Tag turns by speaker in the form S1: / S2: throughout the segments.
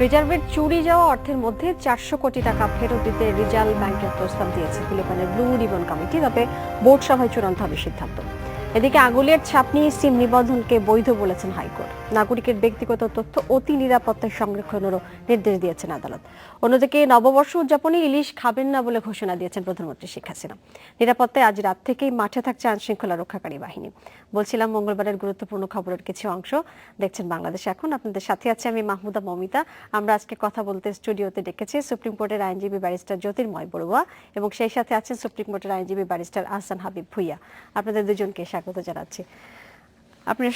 S1: রিজার্ভের চুরি যাওয়া অর্থের মধ্যে 400 কোটি টাকা ফেরত দিতে রিজার্ভ ব্যাংকের প্রস্তাব দিয়েছে ফিলিপাইনের ব্লু রিবন কমিটি, তবে বোর্ড সভায় চূড়ান্ত হবে সিদ্ধান্ত। এদিকে আঙুলের ছাপ নিয়ে সিম নিবন্ধনকে বৈধ বলেছেন হাইকোর্ট। নাগরিকের ব্যক্তিগত তথ্য অতি নিরাপত্তায় সংরক্ষণেরও নির্দেশ দিয়েছেন আদালত। অন্যদিকে নববর্ষ উদযাপনে ইলিশ খাবেন না বলে ঘোষণা দিয়েছেন প্রধানমন্ত্রী শেখ হাসিনা। নিরাপত্তায় আজ রাত থেকেই মাঠে থাকছে আইনশৃঙ্খলা রক্ষাকারী বাহিনী। বলছিলাম মঙ্গলবারের গুরুত্বপূর্ণ খবরের কিছু অংশ দেখছেন বাংলাদেশ এখন। আপনাদের সাথে আছে আমি মাহমুদা মমিতা। আমরা আজকে কথা বলতে স্টুডিওতে ডেকেছি সুপ্রিম কোর্টের আইনজীবী ব্যারিস্টার জ্যোতির্ময় বড়ুয়া এবং সেই সাথে আছেন সুপ্রিম কোর্টের আইনজীবী ব্যারিস্টার আহসান হাবিব ভুইয়া। আপনাদের দুজনকে স্বাগত জানাচ্ছি। আপনারা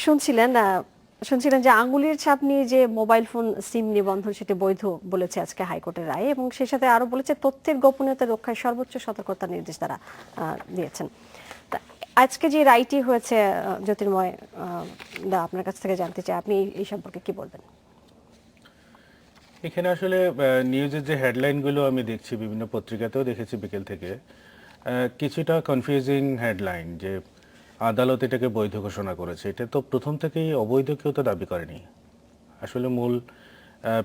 S1: শুনছিলেন যে আঙুলের ছাপ নিয়ে যে মোবাইল ফোন সিম নিবন্ধন সেটি বৈধ বলেছে আজকে হাইকোর্টের রায়, এবং সেই সাথে আরো বলেছে তথ্যের গোপনীয়তা রক্ষায় সর্বোচ্চ সতর্কতার নির্দেশ তারা দিয়েছেন। আজকে যে রায়টি হয়েছে জ্যোতির্ময় দা, আপনার কাছ থেকে জানতে চাই আপনি এই সম্পর্কে কি বলবেন?
S2: এখানে আসলে নিউজের যে হেডলাইনগুলো আমি দেখছি, বিভিন্ন পত্রিকাতেও দেখেছি বিকেল থেকে, কিছুটা কনফিউজিং হেডলাইন যে আদালত এটাকে বৈধ ঘোষণা করেছে। এটা তো প্রথম থেকেই অবৈধ কেউ তো দাবি করেনি। আসলে মূল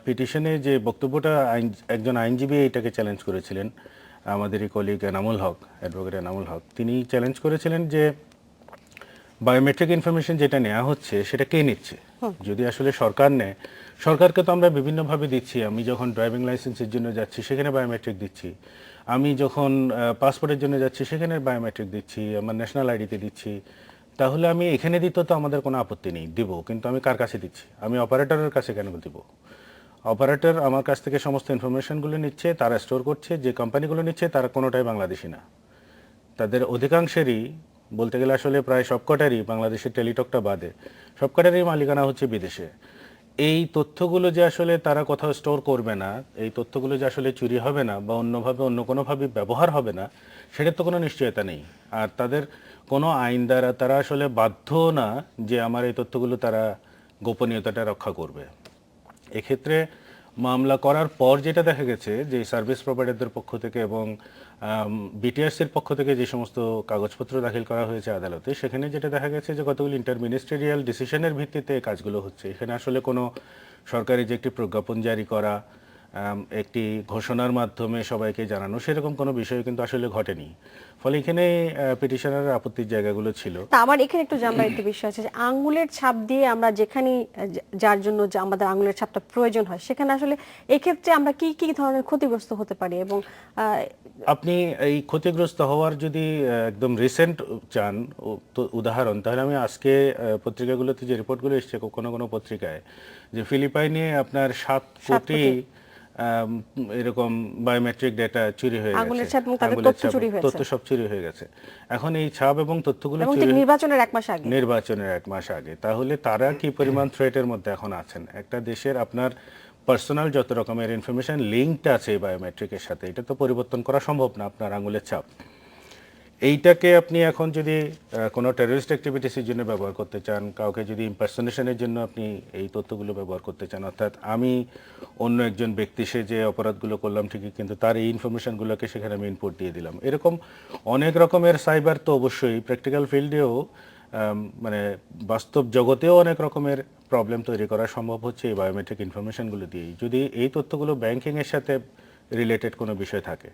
S2: পিটিশনে যে বক্তব্যটা একজন আইনজীবী এটাকে চ্যালেঞ্জ করেছিলেন, আমাদেরই কলিগ এনামুল হক, অ্যাডভোকেট এনামুল হক, তিনি চ্যালেঞ্জ করেছিলেন যে বায়োমেট্রিক ইনফরমেশন যেটা নেওয়া হচ্ছে সেটা কে নিচ্ছে। যদি আসলে সরকার নেয়, সরকারকে তো আমরা বিভিন্নভাবে দিচ্ছি। আমি যখন ড্রাইভিং লাইসেন্সের জন্য যাচ্ছি সেখানে বায়োমেট্রিক দিচ্ছি, আমি যখন পাসপোর্টের জন্য যাচ্ছি সেখানে বায়োমেট্রিক দিচ্ছি, আমার ন্যাশনাল আইডিতে দিচ্ছি। তাহলে আমি এখানে দিতে তো আমাদের কোনো আপত্তি নেই, দিব, কিন্তু আমি কার কাছে দিচ্ছি? আমি অপারেটরের কাছে কেন দিব? অপারেটর আমার কাছ থেকে সমস্ত ইনফরমেশনগুলো নিচ্ছে, তারা স্টোর করছে। যে কোম্পানিগুলো নিচ্ছে তারা কোনোটাই বাংলাদেশি না। তাদের অধিকাংশেরই, বলতে গেলে আসলে প্রায় সবকটারই, বাংলাদেশের টেলিটকটা বাদে সবকটারই মালিকানা হচ্ছে বিদেশে। এই তথ্যগুলো যে আসলে তারা কোথাও স্টোর করবে না, এই তথ্যগুলো যে আসলে চুরি হবে না বা অন্যভাবে অন্য কোনোভাবে ব্যবহার হবে না, সেটার তো কোনো নিশ্চয়তা নেই। আর তাদের কোনো আইন দ্বারা তারা আসলে বাধ্য না যে আমার এই তথ্যগুলো তারা গোপনীয়তাটা রক্ষা করবে। এক্ষেত্রে মামলা করার পর যেটা দেখা গেছে যে সার্ভিস প্রোভাইডারদের পক্ষ থেকে এবং বিটিআরসির পক্ষ থেকে যে সমস্ত কাগজপত্র দাখিল করা হয়েছে আদালতে, সেখানে যেটা দেখা গেছে যে কতগুলো ইন্টারমিনিস্ট্রিয়াল ডিসিশনের ভিত্তিতে এই কাজগুলো হচ্ছে। এখানে আসলে কোনো সরকারি যে একটি প্রজ্ঞাপন জারি করা, একটি ঘোষণার মাধ্যমে সবাইকে জানানো, সেরকম কোনো বিষয় কিন্তু আসলে ঘটেনি। ফলে এখানে পিটিশনারের আপত্তির জায়গাগুলো ছিল।
S1: তা আমার এখানে একটু জানবার একটা বিষয় আছে যে আঙ্গুলের ছাপ দিয়ে আমরা যেখানে যার জন্য যে আমাদের আঙ্গুলের ছাপটা প্রয়োজন হয়, সেখানে আসলে এক্ষেত্রে আমরা কি কি ধরনের ক্ষতিগ্রস্ত হতে পারি, এবং
S2: আপনি এই ক্ষতিগ্রস্ত হওয়ার যদি একদম রিসেন্ট চান উদাহরণ, তাহলে আমি আজকে পত্রিকাগুলোতে যে রিপোর্টগুলো এসছে কোনো কোনো পত্রিকায়, যে ফিলিপাইনে আপনার 7 কোটি এরকম বায়োমেট্রিক ডেটা চুরি হয়ে গেছে, তথ্য সব চুরি হয়ে গেছে। এখন এই ছাপ এবং তথ্যগুলো
S1: নির্বাচনের
S2: 1 মাস আগে, তাহলে তারা কি পরিমাণ থ্রেটের মধ্যে এখন আছেন? একটা দেশের আপনার পার্সোনাল যত রকমের ইনফরমেশন লিঙ্কড আছে বায়োমেট্রিকের সাথে, এটা তো পরিবর্তন করা সম্ভব না, আপনার আঙুলের ছাপ। এইটাকে আপনি এখন যদি কোনো টেররিস্ট অ্যাক্টিভিটিসের জন্য ব্যবহার করতে চান, কাউকে যদি ইম্পারসোনেশনের জন্য আপনি এই তথ্যগুলো ব্যবহার করতে চান, অর্থাৎ আমি অন্য একজন ব্যক্তি, সে যে অপরাধগুলো করলাম ঠিকই, কিন্তু তার এই ইনফরমেশনগুলোকে সেখানে আমি ইনপুট দিয়ে দিলাম, এরকম অনেক রকমের সাইবার তো অবশ্যই প্র্যাকটিক্যাল ফিল্ডেও, মানে বাস্তব জগতেও অনেক রকমের প্রবলেম তৈরি করা সম্ভব হচ্ছে এই বায়োমেট্রিক ইনফরমেশনগুলো দিয়েই। যদি এই তথ্যগুলো ব্যাংকিংয়ের সাথে রিলেটেড কোনো বিষয় থাকে,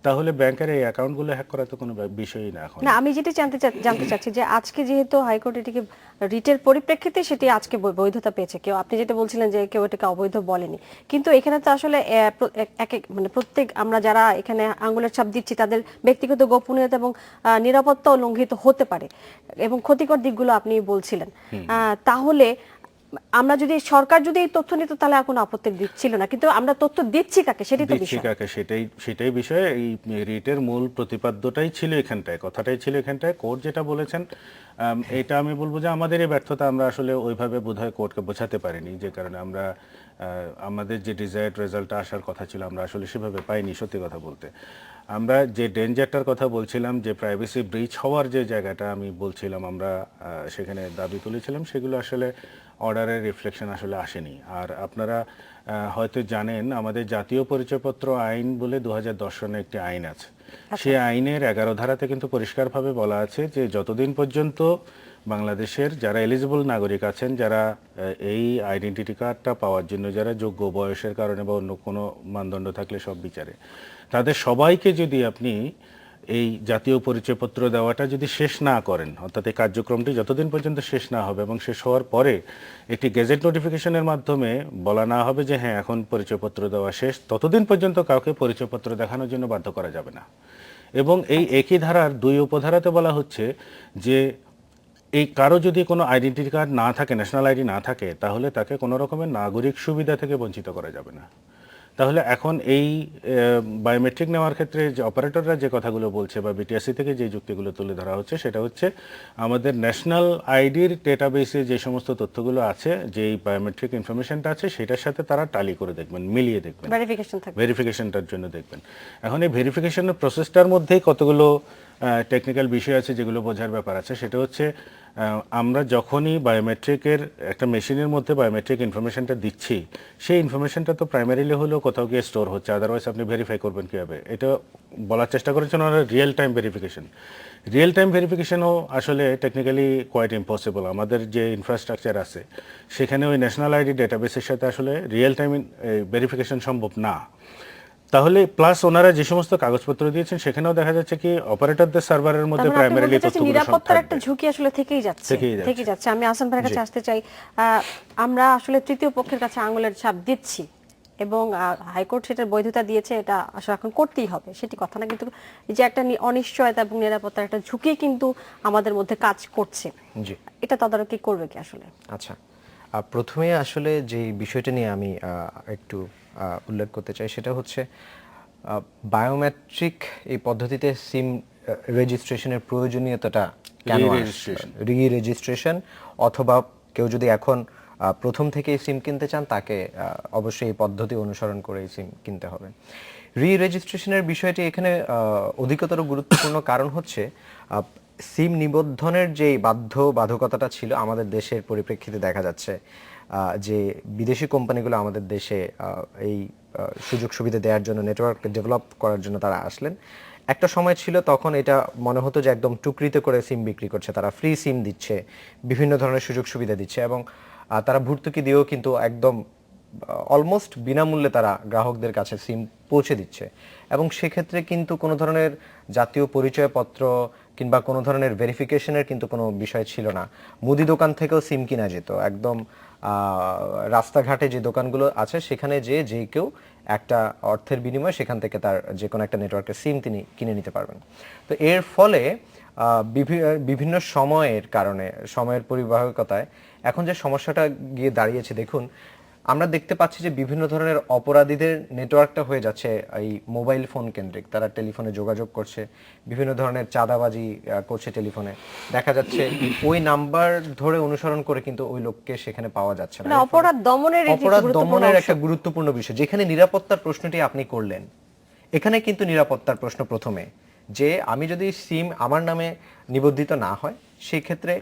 S2: তাহলে ব্যাংকের এই অ্যাকাউন্টগুলো হ্যাক করা তো কোনো বিষয়ই না এখন।
S1: না, আমি যেটা জানতে চাচ্ছি যে আজকে যেহেতু হাইকোর্ট এটিকে রিটের পরিপ্রেক্ষিতে সেটি আজকে বৈধতা পেয়েছে, কেউ, আপনি যেটা বলছিলেন যে কেউ এটাকে অবৈধ বলেনি, কিন্তু এখানে তো আসলে মানে প্রত্যেক আমরা যারা এখানে আঙ্গুলের ছাপ দিচ্ছি তাদের ব্যক্তিগত গোপনীয়তা এবং নিরাপত্তা লঙ্ঘিত হতে পারে এবং ক্ষতিকর দিকগুলো আপনি বলছিলেন। তাহলে আমরা যদি সরকার যদি এই তথ্য নিত তাহলে আর কোনো আপত্তি ছিল না, কিন্তু আমরা তথ্য দিচ্ছি কাকে, সেটাই তো বিষয়।
S2: সেটাই বিষয়। এই রিটের মূল প্রতিপাদ্যটাই ছিল এখানটায়, কথাটাই ছিল এখানটায়। কোর্ট যেটা বলেছেন, এটা আমি বলবো যে আমাদেরই ব্যর্থতা, আমরা আসলে ওইভাবে বোধহয় কোর্টকে বোঝাতে পারিনি, যে কারণে আমরা আমাদের যে ডিজায়ার্ড রেজাল্টটা আসার কথা ছিল আমরা আসলে সেভাবে পাইনি। সত্যি কথা বলতে, আমরা যে ডেঞ্জারটার কথা বলছিলাম, যে প্রাইভেসি ব্রিচ হওয়ার যে জায়গাটা আমি বলছিলাম, আমরা সেখানে দাবি তুলেছিলাম, সেগুলো আসলে অর্ডারের রিফ্লেকশন আসলে আসেনি। আর আপনারা হয়তো জানেন, আমাদের জাতীয় পরিচয়পত্র আইন বলে 2010 সনে একটি আইন আছে, সেই আইনের 11 ধারাতে কিন্তু পরিষ্কারভাবে বলা আছে যে যতদিন পর্যন্ত বাংলাদেশের যারা এলিজিবল নাগরিক আছেন, যারা এই আইডেন্টিটি কার্ডটা পাওয়ার জন্য যারা যোগ্য বয়সের কারণে বা অন্য কোনো মানদণ্ড থাকলে সব বিচারে, তাদের সবাইকে যদি আপনি এই জাতীয় পরিচয়পত্র দেওয়াটা যদি শেষ না করেন, অর্থাৎ এই কার্যক্রমটি যতদিন পর্যন্ত শেষ না হবে এবং শেষ হওয়ার পরে একটি গেজেট নোটিফিকেশনের মাধ্যমে বলা না হবে যে হ্যাঁ এখন পরিচয়পত্র দেওয়া শেষ, ততদিন পর্যন্ত কাউকে পরিচয়পত্র দেখানোর জন্য বাধ্য করা যাবে না। এবং এই একই ধারার 2 উপধারাতে বলা হচ্ছে যে এই কারো যদি কোনো আইডেন্টিটি কার্ড না থাকে, ন্যাশনাল আইডি না থাকে, তাহলে তাকে কোনো রকমের নাগরিক সুবিধা থেকে বঞ্চিত করা যাবে না। তাহলে এখন এই বায়োমেট্রিক নেওয়ার ক্ষেত্রে যে অপারেটররা যে কথাগুলো বলছে বা বিটিআরসি থেকে যে যুক্তিগুলো তুলে ধরা হচ্ছে, সেটা হচ্ছে আমাদের ন্যাশনাল আইডির ডেটাবেসে যে সমস্ত তথ্যগুলো আছে, যে এই বায়োমেট্রিক ইনফরমেশনটা আছে, সেটার সাথে তারা টালি করে দেখবেন, মিলিয়ে দেখবেন, ভেরিফিকেশনটার জন্য দেখবেন। এখন এই ভেরিফিকেশনের প্রসেসটার মধ্যেই কতগুলো টেকনিক্যাল বিষয় আছে যেগুলো বোঝার ব্যাপার আছে। সেটা হচ্ছে আমরা যখনই বায়োমেট্রিকের একটা মেশিনের মধ্যে বায়োমেট্রিক ইনফরমেশনটা দিচ্ছি, সেই ইনফরমেশনটা তো প্রাইমারিলি হলেও কোথাও গিয়ে স্টোর হচ্ছে, আদারওয়াইজ আপনি ভেরিফাই করবেন কীভাবে? এটা বলার চেষ্টা করেছেন ওরা real time verification. Real time ভেরিফিকেশনও আসলে টেকনিক্যালি কোয়াইট ইম্পসিবল। আমাদের যে ইনফ্রাস্ট্রাকচার আছে সেখানে ওই ন্যাশনাল আইডি ডেটাবেসের সাথে আসলে রিয়েল টাইম ভেরিফিকেশন সম্ভব না। তাহলে প্লাস ওনারা যে সমস্ত কাগজপত্র দিয়েছেন সেখানেও দেখা যাচ্ছে কি অপারেটরদের সার্ভারের মধ্যে প্রাইমারিলি তথ্যগুলো
S1: নিরাপত্তার একটা ঝুঁকি আসলে থেকেই যাচ্ছে। আমি আহসান ভাইয়ের কাছে আসতে চাই। আমরা আসলে তৃতীয় পক্ষের কাছে আঙুলের ছাপ দিচ্ছি এবং হাইকোর্ট সেটার বৈধতা দিয়েছে, এটা আসলে এখন করতেই হবে, সেটি কথা না, কিন্তু যে একটা অনিশ্চয়তা এবং নিরাপত্তার একটা ঝুঁকি কিন্তু আমাদের মধ্যে কাজ করছে, এটা তদারকি করবে কি আসলে?
S3: আচ্ছা, প্রথমে আসলে যে বিষয়টা নিয়ে আমি একটু উল্লেখ করতে চাই সেটা হচ্ছে বায়োমেট্রিক এই পদ্ধতিতে সিম রেজিস্ট্রেশনের প্রয়োজনীয়তাটা কেন, রি রেজিস্ট্রেশন, অথবা কেউ যদি এখন প্রথম থেকে সিম কিনতে চান তাকে অবশ্যই এই পদ্ধতি অনুসরণ করে সিম কিনতে হবে। রি রেজিস্ট্রেশনের বিষয়টি এখানে অধিকতর গুরুত্বপূর্ণ কারণ হচ্ছে সিম নিবন্ধনের যে বাধ্যবাধকতাটা ছিল আমাদের দেশের পরিপ্রেক্ষিতে দেখা যাচ্ছে যে বিদেশি কোম্পানিগুলো আমাদের দেশে এই সুযোগ সুবিধা দেওয়ার জন্য, নেটওয়ার্ক ডেভেলপ করার জন্য তারা আসলেন। একটা সময় ছিল তখন এটা মনে হতো যে একদম টুকরিতে করে সিম বিক্রি করছে, তারা ফ্রি সিম দিচ্ছে, বিভিন্ন ধরনের সুযোগ সুবিধা দিচ্ছে এবং তারা ভর্তুকি দিয়েও কিন্তু একদম অলমোস্ট বিনামূল্যে তারা গ্রাহকদের কাছে সিম পৌঁছে দিচ্ছে। এবং সেক্ষেত্রে কিন্তু কোনো ধরনের জাতীয় পরিচয়পত্র কিংবা কোনো ধরনের ভেরিফিকেশনের কিন্তু কোনো বিষয় ছিল না। মুদি দোকান থেকেও সিম কিনা যেত, একদম রাস্তাঘাটে যে দোকানগুলো আছে সেখানে যে কেউ একটা অর্থের বিনিময়ে সেখান থেকে তার যে কোনো একটা নেটওয়ার্কের সিম তিনি কিনে নিতে পারবেন। তো এর ফলে বিভিন্ন সময়ের কারণে, সময়ের পরিবাহকতায় এখন যে সমস্যাটা গিয়ে দাঁড়িয়েছে, দেখুন আমরা দেখতে পাচ্ছি যে বিভিন্ন ধরনের অপরাধীদের নেটওয়ার্কটা হয়ে যাচ্ছে এই মোবাইল ফোন কেন্দ্রিক। তারা টেলিফোনে যোগাযোগ করছে, বিভিন্ন ধরনের চাঁদাবাজি করছে টেলিফোনে, দেখা যাচ্ছে ওই নাম্বার ধরে অনুসরণ করে কিন্তু ওই লোককে সেখানে পাওয়া যাচ্ছে না।
S1: অপরাধ দমনের
S3: একটা গুরুত্বপূর্ণ বিষয়। যেখানে নিরাপত্তার প্রশ্নটি আপনি করলেন, এখানে কিন্তু নিরাপত্তার প্রশ্ন প্রথমে, যে আমি যদি সিম আমার নামে নিবন্ধিত না হয় সেই ক্ষেত্রে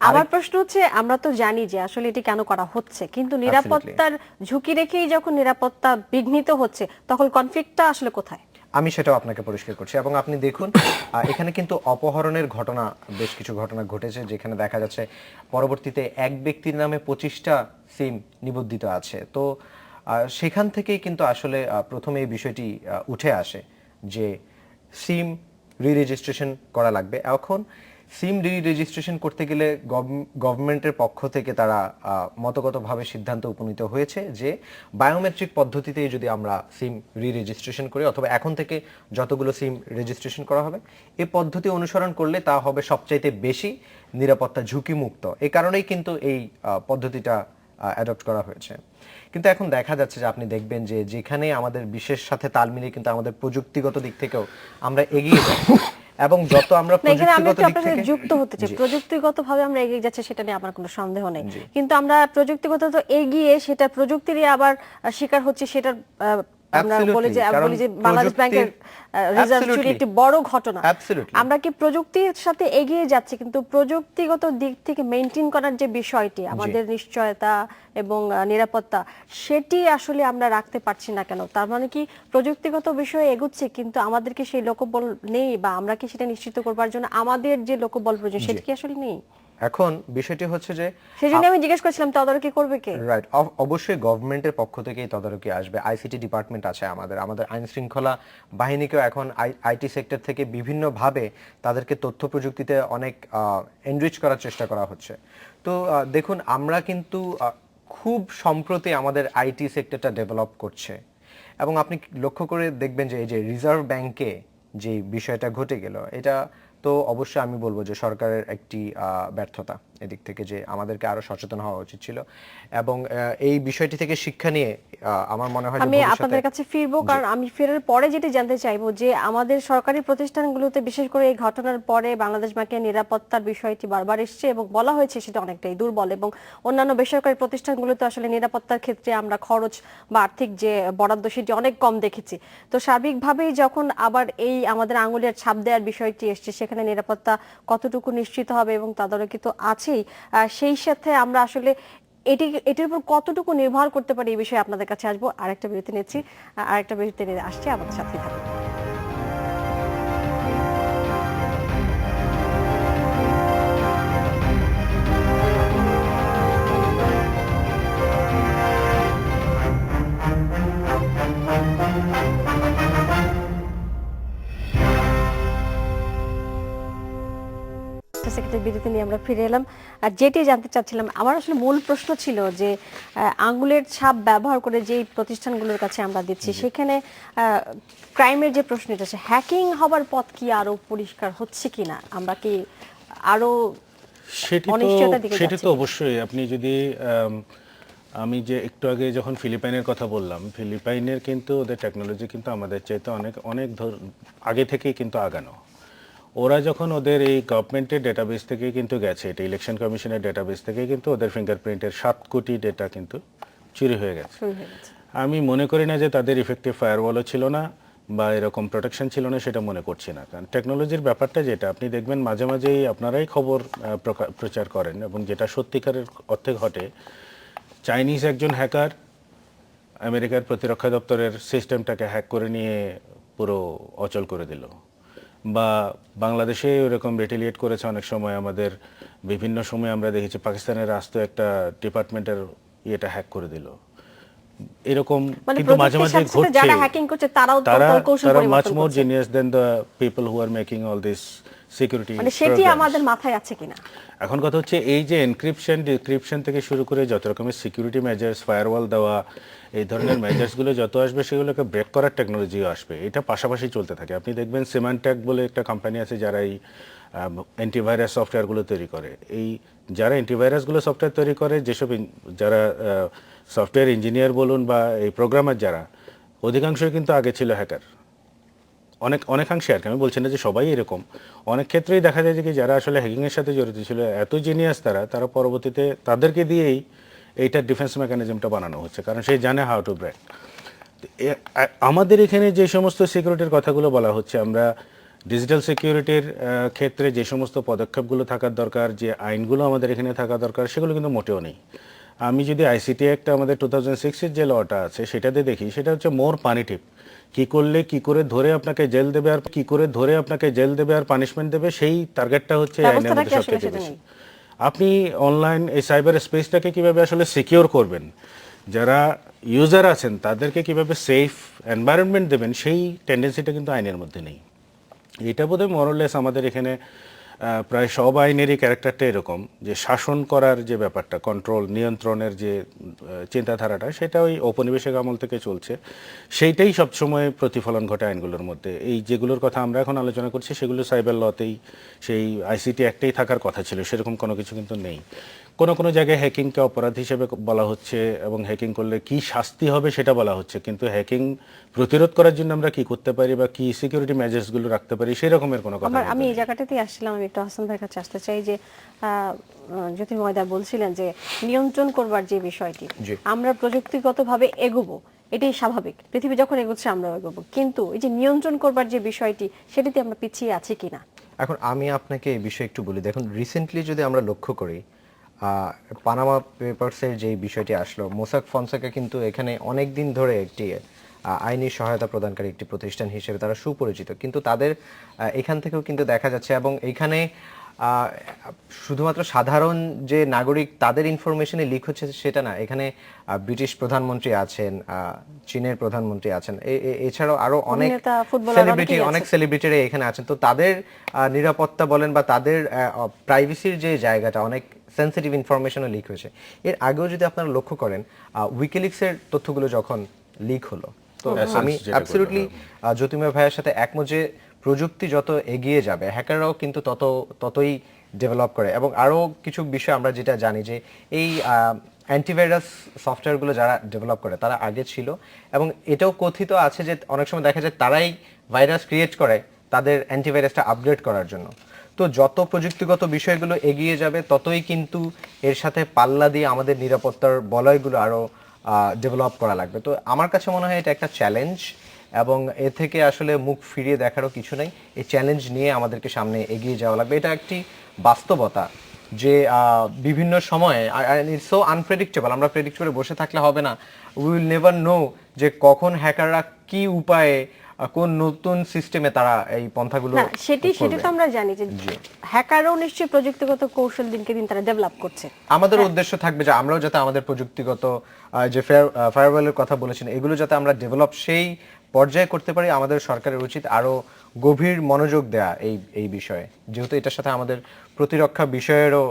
S1: আমার প্রশ্ন হচ্ছে, আমরা তো জানি যে আসলে এটি কেন করা হচ্ছে, কিন্তু নিরাপত্তার ঝুঁকি রেখেই যখন নিরাপত্তা বিঘ্নিত হচ্ছে তখন কনফ্লিক্টটা আসলে কোথায়?
S3: আমি সেটাও আপনাকে পরিষ্কার করছি। এবং আপনি দেখুন এখানে কিন্তু অপহরণের ঘটনা, বেশ কিছু ঘটনা ঘটেছে যেখানে দেখা যাচ্ছে পরবর্তীতে এক ব্যক্তির নামে 25টা সিম নিবন্ধিত আছে। তো সেখান থেকেই কিন্তু আসলে প্রথমে এই বিষয়টি উঠে আসে যে সিম রি রেজিস্ট্রেশন করা লাগবে। এখন সিম রি রেজিস্ট্রেশন করতে গেলে গভর্নমেন্টের পক্ষ থেকে তারা মতগতভাবে সিদ্ধান্ত উপনীত হয়েছে যে বায়োমেট্রিক পদ্ধতিতেই যদি আমরা সিম রি রেজিস্ট্রেশন করি, অথবা এখন থেকে যতগুলো সিম রেজিস্ট্রেশন করা হবে এই পদ্ধতি অনুসরণ করলে তা হবে সবচাইতে বেশি নিরাপত্তা ঝুঁকিমুক্ত। এই কারণেই কিন্তু এই পদ্ধতিটা অ্যাডপ্ট করা হয়েছে। কিন্তু এখন দেখা যাচ্ছে যে আপনি দেখবেন যে যেখানে আমাদের বিশেষ সাথে তাল মিলিয়ে কিন্তু আমাদের প্রযুক্তিগত দিক থেকেও আমরা এগিয়ে যাচ্ছি, এবং যত আমরা প্রযুক্তিগত দিক থেকে
S1: যুক্ত হতে চাই, প্রযুক্তিগতভাবে আমরা এগিয়ে যাচ্ছি সেটা নিয়ে আমার কোনো সন্দেহ নেই, কিন্তু আমরা প্রযুক্তিগত তো এগিয়ে সেটা প্রযুক্তিরই আবার শিকার হচ্ছে, সেটার আমরা বলি যে
S3: Absolutely,
S1: বাংলাদেশ ব্যাংকের রিজার্ভ চুরি
S3: Absolutely.
S1: একটি বড় ঘটনা।
S3: Absolutely.
S1: আমরা কি প্রযুক্তির সাথে এগিয়ে যাচ্ছি, কিন্তু প্রযুক্তিগত দিক থেকে মেইনটেইন করার যে বিষয়টি, আমাদের নিশ্চয়তা এবং নিরাপত্তা, সেটি আসলে আমরা রাখতে পারছি না কেন? তার মানে কি প্রযুক্তিগত বিষয়ে এগুচ্ছে কিন্তু আমাদের কি সেই লোকবল নেই, বা আমরা কি সেটা নিশ্চিত করবার জন্য আমাদের যে লোকবল প্রয়োজন সেটা কি আসলে নেই?
S3: এখন বিষয়টি হচ্ছে যে
S1: সেই জন্য আমি জিজ্ঞেস করছিলাম তদারকি করবে কে?
S3: রাইট, অবশ্যই গভর্নমেন্টের পক্ষ থেকেই তদারকি আসবে। আইসিটি ডিপার্টমেন্ট আছে আমাদের, আইন শৃঙ্খলা বাহিনীকেও এখন আইটি সেক্টর থেকে বিভিন্নভাবে তাদেরকে তথ্য প্রযুক্তিতে অনেক এনরিচ করার চেষ্টা করা হচ্ছে। তো দেখুন, আমরা কিন্তু খুব সম্প্রতি আমাদের আইটি সেক্টরটা ডেভেলপ করছে, এবং আপনি লক্ষ্য করে দেখবেন যে এই যে রিজার্ভ ব্যাংকে যে বিষয়টা ঘটে গেল, এটা তো অবশ্যই আমি বলবো যে সরকারের একটি ব্যর্থতা এদিক থেকে, যে আমাদেরকে আরো সচেতন হওয়া উচিত ছিল, এবং এই বিষয়টি থেকে শিক্ষা নিয়ে আমার মনে হয় যে
S1: আমি
S3: ভবিষ্যতে
S1: আপনাদের কাছে ফিরবো, কারণ আমি ফেরার পরে যেটা জানতে চাইবো যে আমাদের সরকারি প্রতিষ্ঠানগুলোতে বিশেষ করে এই ঘটনার পরে বাংলাদেশ ব্যাংকের নিরাপত্তার বিষয়টি বারবার এসেছে এবং বলা হয়েছে সেটা অনেকটাই দুর্বল, এবং অন্যান্য বেসরকারি প্রতিষ্ঠানগুলোতে আসলে নিরাপত্তার ক্ষেত্রে আমরা খরচ বা আর্থিক যে বরাদ্দ সেটি অনেক কম দেখেছি। তো সার্বিকভাবেই যখন আবার এই আমাদের আঙুলের ছাপ দেওয়ার বিষয়টি এসছে, সেখানে নিরাপত্তা কতটুকু নিশ্চিত হবে এবং তদারকি তো আছেই, সেই সাথে আমরা আসলে এটির উপর কতটুকু নির্ভর করতে পারি এই বিষয়ে আপনাদের কাছে আসবো। আরেকটা বিরতি নিচ্ছি, আরেকটা বিরতি নিয়ে আসছি, আমাদের সাথে থাকুন। সেক্রেটারি বিরতি নিয়ে আমরা ফিরে এলাম। আর যেটি জানতে চাচ্ছিলাম, আমার আসলে মূল প্রশ্ন ছিল যে আঙ্গুলের ছাপ ব্যবহার করে যেই প্রতিষ্ঠানগুলোর কাছে আমরা দিচ্ছি, সেখানে ক্রাইমের যে প্রশ্নটা আছে, হ্যাকিং হবার পথ কি আরো পরিষ্কার হচ্ছে কিনা, আমরা কি আরো অনিশ্চয়তার দিকে
S2: সেটি
S1: যাচ্ছি
S2: তো
S1: কিনা?
S2: অবশ্যই। আপনি যদি আমি যে একটু আগে যখন ফিলিপাইনের কথা বললাম, ফিলিপাইনের কিন্তু ওদের টেকনোলজি কিন্তু আমাদের চাইতে অনেক অনেক আগে থেকেই কিন্তু আগানো। ওরা যখন ওদের এই গভর্নমেন্টের ডেটাবেস থেকে কিন্তু গেছে, এটা ইলেকশন কমিশনের ডেটাবেস থেকে কিন্তু ওদের ফিঙ্গারপ্রিন্টের 7 কোটি ডেটা কিন্তু চুরি হয়ে গেছে। আমি মনে করি না যে তাদের ইফেক্টিভ ফায়ারওয়ালও ছিল না বা এরকম প্রোটেকশন ছিল না, সেটা মনে করছি না। কারণ টেকনোলজির ব্যাপারটা যেটা, আপনি দেখবেন মাঝে মাঝেই আপনারাই খবর প্রচার করেন এবং যেটা সত্যিকারের অর্থে ঘটে, চাইনিজ একজন হ্যাকার আমেরিকার প্রতিরক্ষা দপ্তরের সিস্টেমটাকে হ্যাক করে নিয়ে পুরো অচল করে দিল, বা বাংলাদেশে এরকম রিটেলিয়েট করেছে অনেক সময়। আমাদের বিভিন্ন সময় আমরা দেখেছি পাকিস্তানের রাস্ত একটা ডিপার্টমেন্টের ইয়েটা হ্যাক করে দিল, এরকম
S1: মানে
S2: কিন্তু মাঝে মাঝে
S1: প্রযুক্তির সাথে সাথে
S2: ঘটছে।
S1: যারা হ্যাকিং করছে তারাও
S2: তারা
S1: কৌশল
S2: মাচ
S1: পরিবর্তন
S2: মোর
S1: করছে,
S2: genius than the people who are making all this security.
S1: মানে সেটি আমাদের মাথায় আছে কিনা?
S2: এখন কথা হচ্ছে এই যে এনক্রিপশন ডিক্রিপশন থেকে শুরু করে যত রকমের সিকিউরিটি মেজার্স, ফায়ারওয়াল দেওয়া, এই ধরনের মেজার্সগুলো যত আসবে সেগুলোকে ব্রেক করার টেকনোলজিও আসবে। এটা পাশাপাশি চলতে থাকে। আপনি দেখবেন সিমানটেক বলে একটা কোম্পানি আছে যারা এই অ্যান্টিভাইরাস সফটওয়্যারগুলো তৈরি করে। এই যারা অ্যান্টিভাইরাসগুলো সফটওয়্যার তৈরি করে, যেসব যারা সফটওয়্যার ইঞ্জিনিয়ার বলুন বা এই প্রোগ্রামার যারা, অধিকাংশই কিন্তু আগে ছিল হ্যাকার। অনেকাংশে আর কি, আমি বলছি না যে সবাই এরকম। অনেক ক্ষেত্রেই দেখা যায় যে কি যারা আসলে হ্যাকিংয়ের সাথে জড়িত ছিল, এত জিনিয়াস তারা পরবর্তীতে তাদেরকে দিয়েই এইটার ডিফেন্স মেকানিজমটা বানানো হচ্ছে, কারণ সেই জানে হাউ টু ব্রেক। আমাদের এখানে যে সমস্ত সিকিউরিটির কথাগুলো বলা হচ্ছে, আমরা ডিজিটাল সিকিউরিটির ক্ষেত্রে যে সমস্ত পদক্ষেপগুলো থাকার দরকার, যে আইনগুলো আমাদের এখানে থাকা দরকার, সেগুলো কিন্তু মোটেও নেই। আমি যদি আইসিটি একটা আমাদের 2006-এর যে লটা আছে সেটাতে দেখি, সেটা হচ্ছে মোর পানিটিভ। কি করলে কি করে ধরে আপনাকে জেল দেবে, আর কি করে ধরে আপনাকে জেল দেবে আর পানিশমেন্ট দেবে, সেই টার্গেটটা হচ্ছে আইনের মধ্যে সবচেয়ে বেশি। আপনি অনলাইন এই সাইবার স্পেসটাকে কিভাবে আসলে সিকিউর করবেন, যারা ইউজার আছেন তাদেরকে কিভাবে সেফ এনভায়রনমেন্ট দেবেন, সেই টেন্ডেন্সিটা কিন্তু আইনের মধ্যে নেই। এটা বোধহয় মোরলেস আমাদের এখানে প্রায় সব আইনেরই ক্যারেক্টারটা এরকম, যে শাসন করার যে ব্যাপারটা, কন্ট্রোল নিয়ন্ত্রণের যে চিন্তাধারাটা, সেটা ওই ঔপনিবেশিক আমল থেকে চলছে। সেইটাই সবসময় প্রতিফলন ঘটে আইনগুলোর মধ্যে। এই যেগুলোর কথা আমরা এখন আলোচনা করছি সেগুলো সাইবার লতেই, সেই আইসিটি একটাই থাকার কথা ছিল, সেরকম কোনো কিছু কিন্তু নেই। কোনো জায়গায় হ্যাকিংকে অপরাধ হিসেবে বলা হচ্ছে এবং হ্যাকিং করলে কি শাস্তি হবে সেটা বলা হচ্ছে, কিন্তু হ্যাকিং প্রতিরোধ করার জন্য আমরা কি করতে পারি বা কি সিকিউরিটি মেজার্সগুলো রাখতে পারি, সেই রকমের কোনো কথা
S1: আমি এই জায়গাটাতেই আসছিলাম। আমি একটু হাসান ভাইয়ের কাছে আসতে চাই যে জ্যোতি ময়দা বলছিলেন যে নিয়ন্ত্রণ করবার যে বিষয়টি, আমরা প্রযুক্তিগতভাবে এগোবো, এটাই স্বাভাবিক, পৃথিবী যখন এগোচ্ছে আমরাও এগোবো, কিন্তু এই যে নিয়ন্ত্রণ করবার যে বিষয়টি, সেটাতে আমরা পিছিয়ে আছি কিনা।
S3: এখন আমি আপনাকে এই বিষয়ে একটু বলি। দেখুন, রিসেন্টলি যদি আমরা লক্ষ্য করি, পানামা পেপারসের যে বিষয়টি আসলো, মোসাক ফনসেকা কিন্তু এখানে অনেক দিন ধরে একটি আইনি সহায়তা প্রদানকারী একটি প্রতিষ্ঠান হিসেবে তারা সুপরিচিত, কিন্তু তাদের এখান থেকেও কিন্তু দেখা যাচ্ছে, এবং এখানে শুধুমাত্র সাধারণ যে নাগরিক তাদের ইনফরমেশনে লিক হচ্ছে সেটা না, এখানে ব্রিটিশ প্রধানমন্ত্রী আছেন, চীনের প্রধানমন্ত্রী আছেন, এছাড়াও আরো অনেক
S1: অভিনেতা, ফুটবলার
S3: সেলিব্রিটি, অনেক সেলিব্রিটিরা এখানে আছেন। তো তাদের নিরাপত্তা বলেন বা তাদের প্রাইভেসির যে জায়গাটা, অনেক সেন্সিটিভ ইনফরমেশনও লিক হয়েছে। এর আগেও যদি আপনারা লক্ষ্য করেন, উইকিলিক্সের তথ্যগুলো যখন লিক হলো, তো আমি অ্যাবসলিউটলি জ্যোতির্ময় ভাইয়ের সাথে একমত যে প্রযুক্তি যত এগিয়ে যাবে, হ্যাকাররাও কিন্তু ততই ডেভেলপ করে। এবং আরও কিছু বিষয় আমরা যেটা জানি যে এই অ্যান্টিভাইরাস সফটওয়্যারগুলো যারা ডেভেলপ করে তারা আগে ছিল, এবং এটাও কথিত আছে যে অনেক সময় দেখা যায় তারাই ভাইরাস ক্রিয়েট করে তাদের অ্যান্টিভাইরাসটা আপগ্রেড করার জন্য। তো যত প্রযুক্তিগত বিষয়গুলো এগিয়ে যাবে, ততই কিন্তু এর সাথে পাল্লা দিয়ে আমাদের নিরাপত্তার বলয়গুলো আরও ডেভেলপ করা লাগবে। তো আমার কাছে মনে হয় এটা একটা চ্যালেঞ্জ, এবং এ থেকে আসলে মুখ ফিরিয়ে দেখারও কিছু নাই। এই চ্যালেঞ্জ নিয়ে আমাদেরকে সামনে এগিয়ে যাওয়া লাগবে। এটা একটি বাস্তবতা যে বিভিন্ন সময়ে ইটস সো আনপ্রেডিক্টেবল, আমরা প্রেডিক্ট করে বসে থাকলে হবে না। উই উইল নেভার নো যে কখন হ্যাকাররা কি উপায়ে কোন নতুন সিস্টেমে তারা এই পন্থাগুলো
S1: সেটা তো আমরা জানি যে হ্যাকারও নিশ্চয়ই প্রযুক্তিগত কৌশল দিনকে দিন তারা ডেভেলপ করছে।
S3: আমাদের উদ্দেশ্য থাকবে যে আমরাও যাতে আমাদের প্রযুক্তিগত যে ফায়ারওয়ালের কথা বলেছেন, এগুলো যাতে আমরা ডেভেলপ সেই পর্যায়ে করতে পারি। আমাদের সরকারের উচিত আরো গভীর মনোযোগ দেয়া এই বিষয়ে, যেহেতু এটার সাথে আমাদের প্রতিরক্ষা বিষয়েরও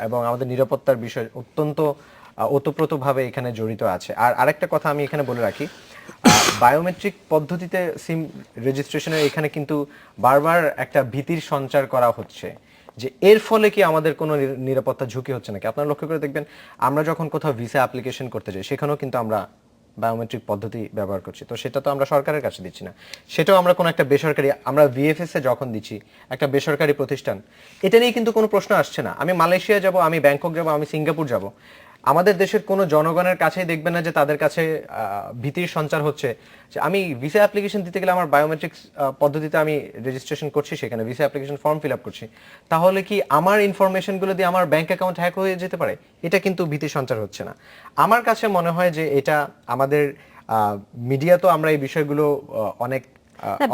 S3: এবং আমাদের নিরাপত্তার বিষয় অত্যন্ত ওতপ্রোতভাবে এখানে জড়িত আছে। আর আরেকটা কথা আমি এখানে বলে রাখি, বায়োমেট্রিক পদ্ধতিতে সিম রেজিস্ট্রেশনের এখানে কিন্তু বারবার একটা ভীতির সঞ্চার করা হচ্ছে যে এর ফলে কি আমাদের কোনো নিরাপত্তা ঝুঁকি হচ্ছে নাকি। আপনারা লক্ষ্য করে দেখবেন, আমরা যখন কোথাও ভিসা অ্যাপ্লিকেশন করতে যাই, সেখানেও কিন্তু আমরা বায়োমেট্রিক পদ্ধতি ব্যবহার করছি। তো সেটা তো আমরা সরকারের কাছে দিচ্ছি না, সেটাও আমরা কোনো একটা বেসরকারি, আমরা ভিএফএস এ যখন দিচ্ছি একটা বেসরকারি প্রতিষ্ঠান, এটা নিয়ে কিন্তু কোনো প্রশ্ন আসছে না। আমি মালয়েশিয়া যাব, আমি ব্যাংকক যাব, আমি সিঙ্গাপুর যাব, আমাদের দেশের কোনো জনগণের কাছেই দেখবেন না যে তাদের কাছে ভীতির সঞ্চার হচ্ছে যে আমি ভিসা অ্যাপ্লিকেশন দিতে গেলে আমার বায়োমেট্রিক্স পদ্ধতিতে আমি রেজিস্ট্রেশন করছি, সেখানে visa application form fill up করছি, তাহলে কি আমার ইনফরমেশনগুলো দিয়ে আমার ব্যাংক অ্যাকাউন্ট হ্যাক হয়ে যেতে পারে? এটা কিন্তু ভীতির সঞ্চার হচ্ছে না। আমার কাছে মনে হয় যে এটা আমাদের মিডিয়া, তো আমরা এই বিষয়গুলো অনেক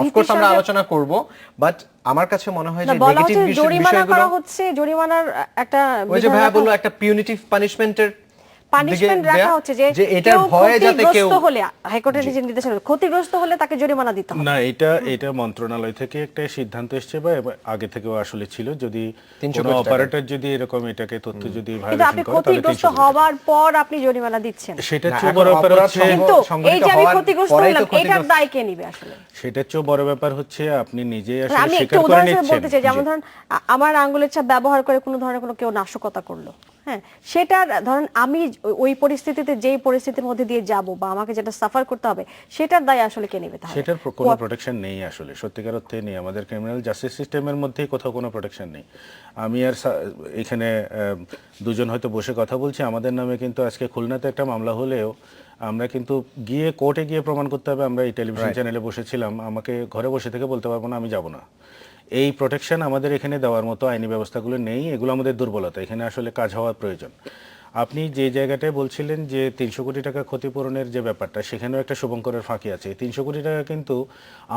S3: অফকোর্স আমরা আলোচনা করব, বাট আমার কাছে মনে হয় যে নেগেটিভ বিষয়গুলো
S1: হচ্ছে, জরিমানার একটা
S3: ওই যে ভাইয়া বললো একটা পিউনিটিভ পানিশমেন্টের
S1: পানিশমেন্ট রাখা হচ্ছে যে
S3: এটার ভয়ে যাতে কেউ
S1: হলে হাইকোর্টের যে নির্দেশনা, ক্ষতিগ্রস্ত হলে তাকে জরিমানা দিতে হবে
S2: না। এটা মন্ত্রণালয় থেকে একটা সিদ্ধান্ত এসেছে, বা আগে থেকেও আসলে ছিল, যদি কোনো অপারেটর যদি এরকম এটাকে তথ্য যদি ভায়োলেশন করে, তাহলে
S1: ক্ষতিগ্রস্ত হওয়ার পর আপনি জরিমানা দিচ্ছেন।
S2: সেটা চেয়ে বড় ব্যাপার হচ্ছে,
S1: কিন্তু এই যে আমি ক্ষতিগ্রস্ত হলাম, এটার দায় কে নেবে আসলে?
S2: সেটা চেয়ে বড় ব্যাপার হচ্ছে আপনি নিজেই আসলে
S1: আমি একটু
S2: স্বীকার করে
S1: উদাহরণ
S2: নিচ্ছেন।
S1: বলতে চাই, যেমন ধরুন আমার আঙ্গুলের ছাপ ব্যবহার করে কোনো ধরনের কোনো কেউ নাশকতা করলো, হ্যাঁ, সেটার ধরুন আমি ওই পরিস্থিতিতে যেই পরিস্থিতির মধ্যে দিয়ে যাব বা আমাকে যেটা সাফার করতে হবে, সেটার দায় আসলে কে নেবে? তাহলে
S2: সেটার কোনো প্রোটেকশন নেই, আসলে সত্যিকার অর্থে নেই। আমাদের ক্রিমিনাল জাস্টিস সিস্টেমের মধ্যেই কোথাও কোনো প্রোটেকশন নেই। আমি আর এখানে দুজন হয়তো বসে কথা বলছি, আমাদের নামে কিন্তু আজকে খুলনাতে একটা মামলা হলেও আমরা কিন্তু গিয়ে কোর্টে গিয়ে প্রমাণ করতে হবে আমরা এই টেলিভিশন চ্যানেলে বসেছিলাম, আমাকে ঘরে বসে থেকে বলতে পারবো না আমি যাব না। এই প্রোটেকশন আমাদের এখানে দেওয়ার মতো আইনি ব্যবস্থাগুলো নেই, এগুলো আমাদের দুর্বলতা। এখানে আসলে কাজ হওয়ার প্রয়োজন। আপনি যে জায়গাটায় বলছিলেন যে 300 কোটি টাকা ক্ষতিপূরণের যে ব্যাপারটা, সেখানেও একটা শুভঙ্করের ফাঁকি আছে। 300 কোটি টাকা কিন্তু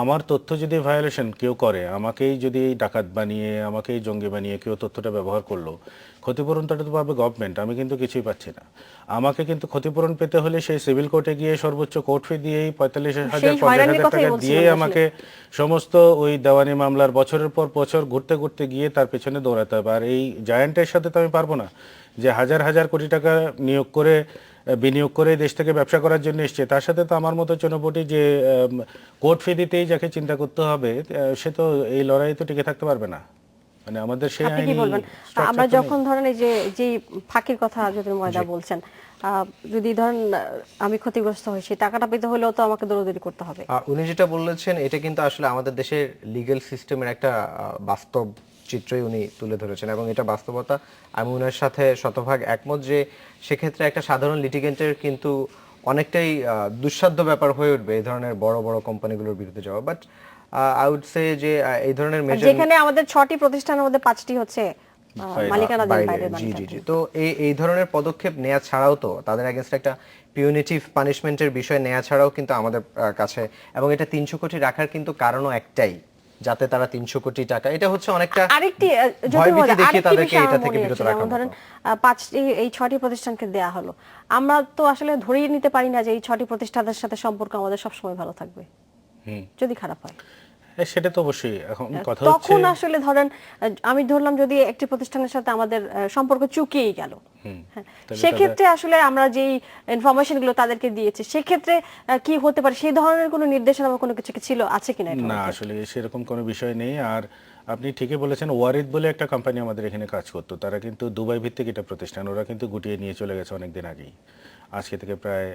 S2: আমার তথ্য যদি ভায়োলেশন কেউ করে, আমাকেই যদি ডাকাত বানিয়ে, আমাকেই জঙ্গি বানিয়ে কেউ তথ্যটা ব্যবহার করলো, ক্ষতিপূরণটা তো পাবে গভর্নমেন্ট, আমি কিন্তু কিছুই পাচ্ছি না। আমাকে কিন্তু ক্ষতিপূরণ পেতে হলে সেই সিভিল কোর্টে গিয়ে সর্বোচ্চ কোর্ট ফি দিয়েই 45,000 50,000 টাকা দিয়ে আমাকে সমস্ত ওই দেওয়ানি মামলার বছরের পর বছর ঘুরতে ঘুরতে গিয়ে তার পেছনে দৌড়াতে হবে। আর এই জায়ান্টের সাথে তো আমি পারবো না, যে হাজার হাজার কোটি টাকা বিনিয়োগ করে দেশ থেকে ব্যবসা করার জন্য এসছে, তার সাথে তো আমার মতো চনপটি যে কোর্ট ফি দিতেই যাকে চিন্তা করতে হবে, সে তো এই লড়াই তো টিকে থাকতে পারবে না। মানে আমাদের সেই আইনি
S1: আমরা যখন ধরেন এই যে ফাঁকির কথা যদি ময়দা বলছেন, যদি ধরেন আমি ক্ষতিগ্রস্ত হই, সেই টাকাটা পেতে হলেও তো আমাকে দৌড়াদৌড়ি করতে হবে।
S3: উনি যেটা বলেছেন এটা কিন্তু আসলে আমাদের দেশের লিগ্যাল সিস্টেমের একটা বাস্তব চিত্রই উনি তুলে ধরেছেন, এবং এটা বাস্তবতা। আমি উনার সাথে শতভাগ একমত যে সেক্ষেত্রে একটা সাধারণ লিটিগেন্টের কিন্তু অনেকটাই দুঃসাধ্য ব্যাপার হয়ে উঠবে এই ধরনের বড় বড় কোম্পানিগুলোর বিরুদ্ধে যাওয়া। বাট আই উড সে যে এই ধরনের মেজার
S1: যেখানে আমাদের 6টি প্রতিষ্ঠানের মধ্যে 5টি হচ্ছে মালিকানাধীন বাইরের
S3: জি জি
S1: মালিকানা।
S3: জি। তো এই ধরনের পদক্ষেপ নেওয়া ছাড়াও তো তাদের এগেইনস্ট একটা পিউনিটিভ পানিশমেন্টের বিষয় নেওয়া ছাড়াও কিন্তু আমাদের কাছে, এবং এটা 300 কোটি রাখার কিন্তু কারণও একটাই, যাতে তারা 300 কোটি টাকা, এটা হচ্ছে অনেকটা
S1: আরেকটি
S3: ভয়ভীতি দেখিয়ে তাদেরকে
S1: বিষয়
S3: এটা
S1: আমার
S3: থেকে
S1: মনে
S3: বিরত
S1: আছে,
S3: রাখা
S1: যেমন ধরেন
S3: মতো।
S1: 5টি এই 6টি প্রতিষ্ঠানকে দেয়া হলো, আমরা তো আসলে ধরেই নিতে পারি না যে এই 6টি প্রতিষ্ঠানের সাথে সম্পর্ক আমাদের সবসময় ভালো থাকবে, যদি খারাপ হয়
S2: সেটা তো অবশ্যই। এখন কথা হচ্ছে
S1: তখন আসলে ধরেন আমি ধরলাম যদি একটি প্রতিষ্ঠানের সাথে আমাদের সম্পর্ক চুকিয়েই গেল, হ্যাঁ, সেক্ষেত্রে আসলে আমরা যেই ইনফরমেশন গুলো তাদেরকে দিয়েছি সেক্ষেত্রে কি হতে পারে, সেই ধরনের কোনো নির্দেশনা বা কোনো কিছু কি ছিল, আছে কিনা এটা?
S2: না, আসলে সেরকম কোনো বিষয় নেই। আর আপনি ঠিকই বলেছেন, ওয়ারিদ বলে একটা কোম্পানি আমাদের এখানে কাজ করতো, তারা কিন্তু দুবাই ভিত্তিক এটা প্রতিষ্ঠান, ওরা কিন্তু গুটিয়ে নিয়ে চলে গেছে অনেকদিন আগেই, আজকে থেকে প্রায়